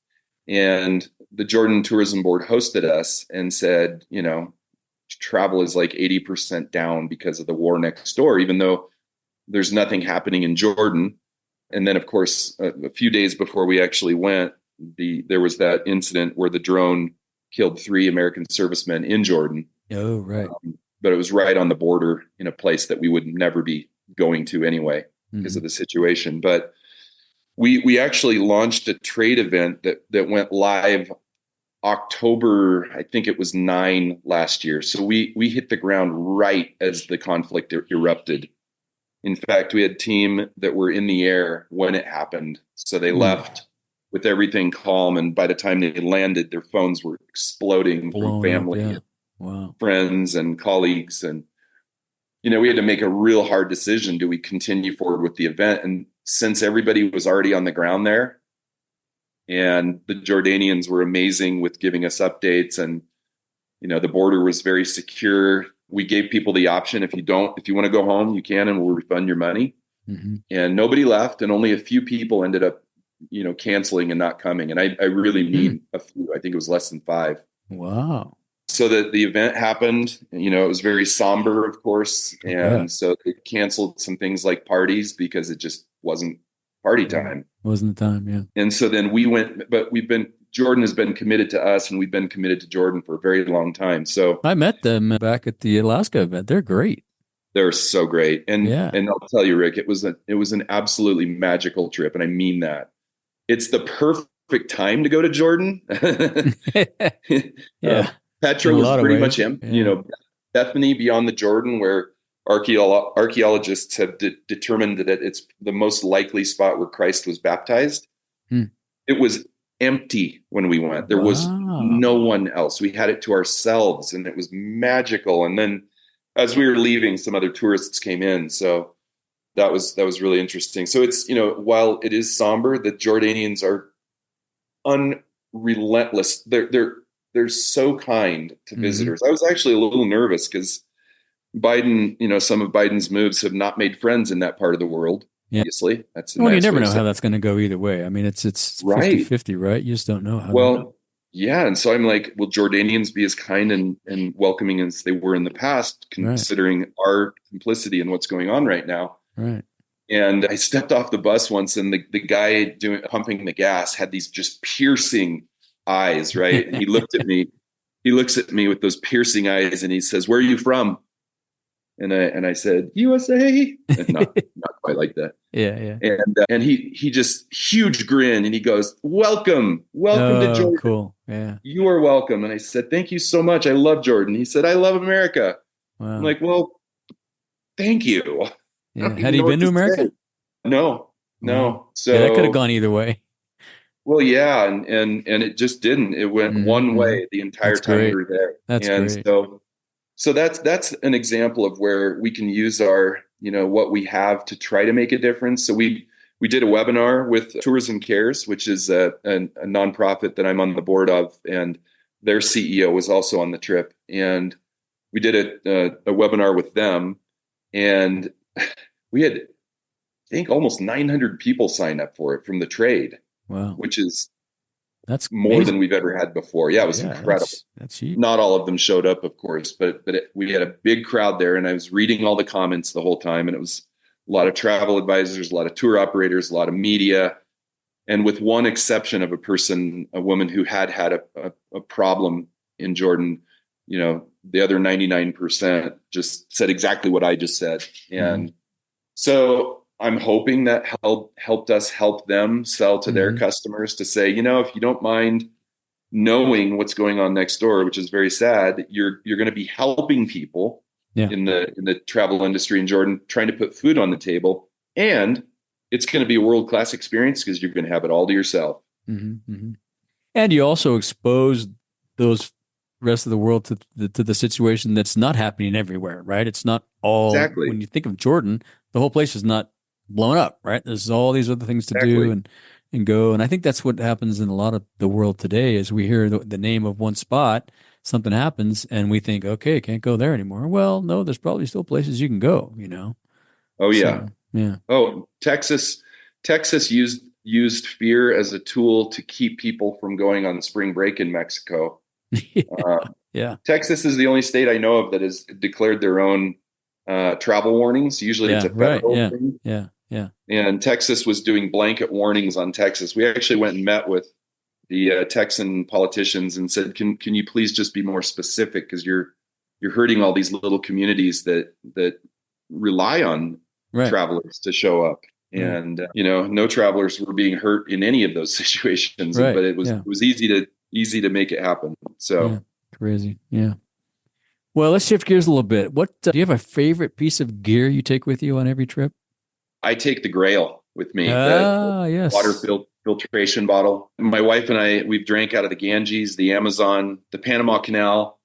and the Jordan Tourism Board hosted us and said, travel is like 80% down because of the war next door, even though there's nothing happening in Jordan. And then, of course, a few days before we actually went, there was that incident where the drone killed 3 American servicemen in Jordan. Oh, right. But it was right on the border in a place that we would never be going to anyway because of the situation. But we actually launched a trade event that went live October, I think it was 9 last year. So we hit the ground right as the conflict erupted. In fact, we had a team that were in the air when it happened. So they left with everything calm. And by the time they landed, their phones were exploding from family, up, wow, friends and colleagues. And, we had to make a real hard decision. Do we continue forward with the event? And since everybody was already on the ground there, and the Jordanians were amazing with giving us updates, and, the border was very secure, we gave people the option. If you want to go home, you can, and we'll refund your money. And nobody left. And only a few people ended up, canceling and not coming. And I really mean a few. I think it was less than 5. Wow. So the event happened, it was very somber, of course. And so they canceled some things like parties because it just wasn't party time. Wasn't the time. Yeah. And so then we went, but Jordan has been committed to us, and we've been committed to Jordan for a very long time. So I met them back at the Alaska event. They're great. They're so great. And I'll tell you, Rick, it was an absolutely magical trip. And I mean that. It's the perfect time to go to Jordan. Petra was pretty much empty, Bethany beyond the Jordan, where archaeologists have determined that it's the most likely spot where Christ was baptized. It was empty when we went. There was no one else. We had it to ourselves, and it was magical. And then as we were leaving, some other tourists came in. So that was really interesting. So it's, while it is somber, the Jordanians are unrelentless. They're so kind to visitors. I was actually a little nervous because Biden, some of Biden's moves have not made friends in that part of the world. Yeah. Obviously, that's you never know how that's going to go either way. I mean, it's 50-50, right? You just don't know how. Yeah. And so I'm like, will Jordanians be as kind and welcoming as they were in the past, considering our complicity in what's going on right now? Right. And I stepped off the bus once, and the guy pumping the gas had these just piercing eyes, right? And he looked at me. He looks at me with those piercing eyes, and he says, "Where are you from?" And I said, "USA." And not quite like that. Yeah. And he just huge grin, and he goes, "Welcome to Oh, Jordan. cool. Yeah. You are welcome." And I said, "Thank you so much. I love Jordan." He said, "I love America." I'm Wow. like, "Well, thank you." I Yeah. don't Had even he know what been to to say. America? No, Wow. no. Yeah, that could have So, gone either way. well, yeah, and it just didn't. It went one Hmm. way the entire That's time we great. were there. That's And great. so that's an example of where we can use our, what we have to try to make a difference. So we did a webinar with Tourism Cares, which is a nonprofit that I'm on the board of, and their CEO was also on the trip. And we did a webinar with them, and we had, I think, almost 900 people sign up for it from the trade, Wow. which is That's more than amazing. we've ever had before. Yeah, it was Yeah, incredible. that's huge. Not all of them showed up, of course, but we had a big crowd there, and I was reading all the comments the whole time, and it was a lot of travel advisors, a lot of tour operators, a lot of media, and with one exception of a woman who had a problem in Jordan, the other 99% just said exactly what I just said. And so I'm hoping that helped us help them sell to their customers to say, if you don't mind knowing what's going on next door, which is very sad, you're going to be helping people Yeah. in the travel industry in Jordan, trying to put food on the table, and it's going to be a world-class experience because you're going to have it all to yourself. And you also expose those rest of the world to the situation that's not happening everywhere, right? It's not all, Exactly. when you think of Jordan, the whole place is not blown up, right? There's all these other things to do Exactly. and go. And I think that's what happens in a lot of the world today is we hear the name of one spot, something happens, and we think, okay, can't go there anymore. Well, no, there's probably still places you can go, Oh yeah. So, yeah. Oh, Texas used fear as a tool to keep people from going on spring break in Mexico. Yeah. Texas is the only state I know of that has declared their own travel warnings. Usually it's Yeah. a Right. federal Yeah. thing. Yeah. Yeah. And Texas was doing blanket warnings on Texas. We actually went and met with the Texan politicians and said, "Can you please just be more specific? Because you're hurting all these little communities that rely on Right. travelers to show up." Right. And no travelers were being hurt in any of those situations. Right. But it Yeah. was easy to make it happen. So. Yeah. Crazy. Yeah. Well, let's shift gears a little bit. What do you have a favorite piece of gear you take with you on every trip? I take the Grail with me, the Yes. water filtration bottle. My wife and I, we've drank out of the Ganges, the Amazon, the Panama Canal.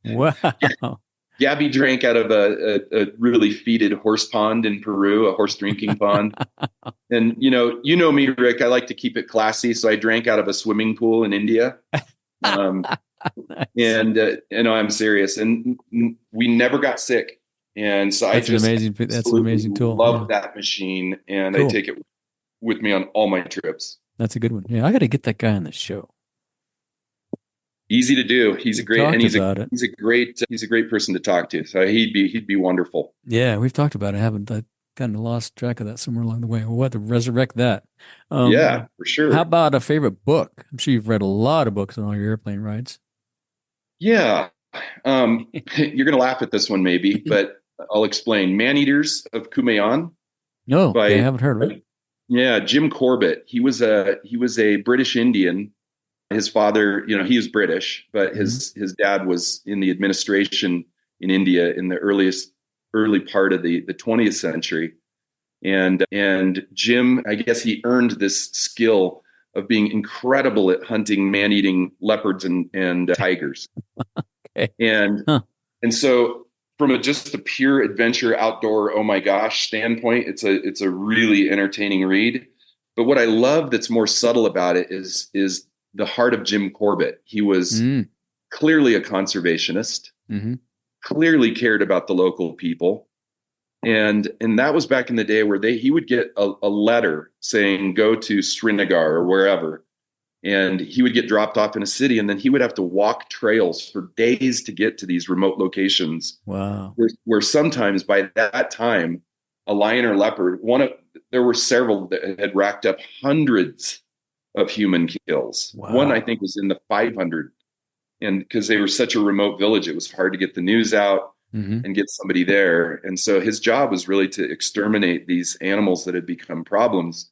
Wow. Gabby drank out of a really fetid horse pond in Peru, a horse drinking pond. And me, Rick, I like to keep it classy. So I drank out of a swimming pool in India. Nice. And I'm serious. And we never got sick. And so That's I an amazing tool. love that machine, and Cool. I take it with me on all my trips. That's a good one. Yeah, I got to get that guy on the show. Easy to do. He's a great, and he's a great person to talk to. So he'd be wonderful. Yeah, we've talked about it. I haven't kind of lost track of that somewhere along the way. We'll have to resurrect that. Yeah, for sure. How about a favorite book? I'm sure you've read a lot of books on all your airplane rides. Yeah. You're going to laugh at this one maybe, but I'll explain. Man-Eaters of Kumaon. No, I haven't heard of it. Yeah, Jim Corbett. He was a British Indian. His father, he was British, but his dad was in the administration in India in the early part of the 20th century. And Jim, I guess he earned this skill of being incredible at hunting man-eating leopards and tigers. Okay. And so from just a pure adventure outdoor, oh my gosh, standpoint, it's a really entertaining read. But what I love that's more subtle about it is the heart of Jim Corbett. He was clearly a conservationist, clearly cared about the local people. And that was back in the day where he would get a letter saying, go to Srinagar or wherever. And he would get dropped off in a city, and then he would have to walk trails for days to get to these remote locations. Wow. Where sometimes by that time, a lion or leopard. There were several that had racked up hundreds of human kills. Wow. One, I think, was in the 500. And because they were such a remote village, it was hard to get the news out and get somebody there. And so his job was really to exterminate these animals that had become problems.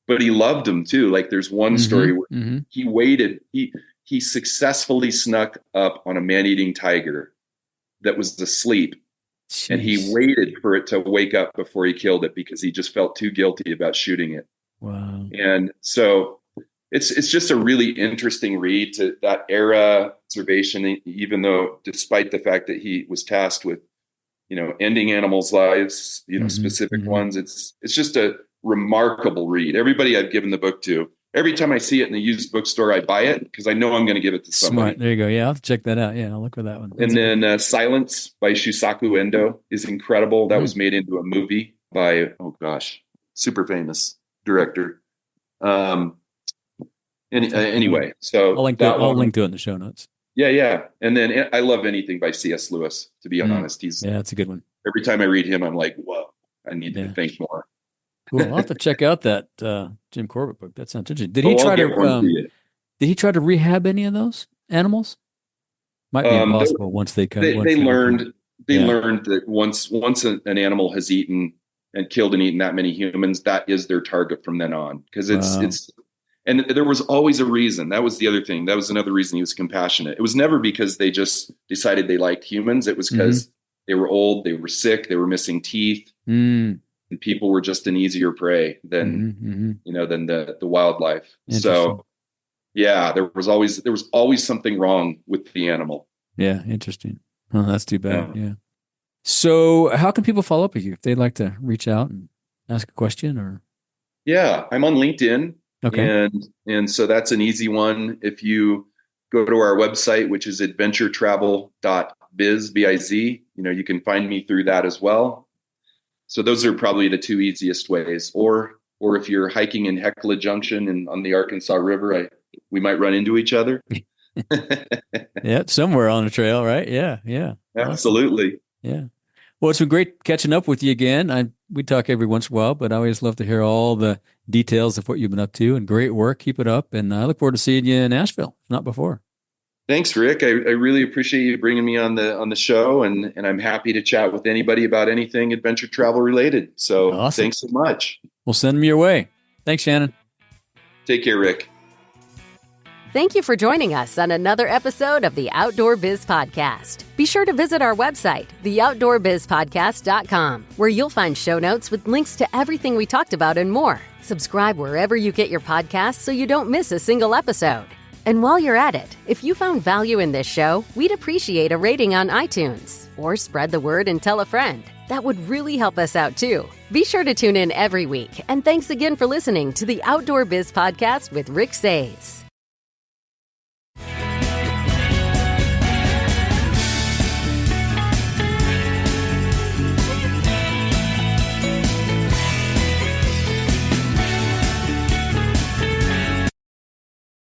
But he loved them too. Like there's one story where he waited. He successfully snuck up on a man-eating tiger that was asleep. Jeez. And he waited for it to wake up before he killed it because he just felt too guilty about shooting it. Wow. And so it's just a really interesting read to that era observation, even though despite the fact that he was tasked with, ending animals' lives, specific ones, it's just a remarkable read. Everybody I've given the book to, every time I see it in the used bookstore, I buy it because I know I'm going to give it to somebody. Smart. There you go. Yeah, I'll have to check that out. Yeah, I'll look for that one. And then Silence by Shusaku Endo is incredible. That was made into a movie by, super famous director. Anyway, so I'll link to it in the show notes. Yeah. And then I love anything by C.S. Lewis, to be honest. That's a good one. Every time I read him, I'm like, whoa, I need to think more. Cool. I'll have to check out that Jim Corbett book. That sounds interesting. Did he try to rehab any of those animals? Might be impossible once they come. They learned that once an animal has eaten and killed and eaten that many humans, that is their target from then on. Because and there was always a reason. That was the other thing. That was another reason he was compassionate. It was never because they just decided they liked humans. It was because they were old, they were sick, they were missing teeth, and people were just an easier prey than than the wildlife. So there was always something wrong with the animal. Yeah, interesting. Oh, that's too bad. Yeah. So how can people follow up with you if they'd like to reach out and ask a question or? Yeah, I'm on LinkedIn. Okay. And so that's an easy one. If you go to our website, which is adventuretravel.biz, B-I-Z, you can find me through that as well. So those are probably the two easiest ways. Or if you're hiking in Hecla Junction and on the Arkansas River, we might run into each other. Yeah, somewhere on the trail, right? Yeah. Absolutely. Awesome. Yeah. Well, it's been great catching up with you again. We talk every once in a while, but I always love to hear all the details of what you've been up to, and great work. Keep it up. And I look forward to seeing you in Nashville, if not before. Thanks, Rick. I really appreciate you bringing me on the show, and I'm happy to chat with anybody about anything adventure travel related. So awesome. Thanks so much. We'll send them your way. Thanks, Shannon. Take care, Rick. Thank you for joining us on another episode of the Outdoor Biz Podcast. Be sure to visit our website, theoutdoorbizpodcast.com, where you'll find show notes with links to everything we talked about and more. Subscribe wherever you get your podcasts so you don't miss a single episode. And while you're at it, if you found value in this show, we'd appreciate a rating on iTunes. Or spread the word and tell a friend. That would really help us out too. Be sure to tune in every week. And thanks again for listening to the Outdoor Biz Podcast with Rick Sayes.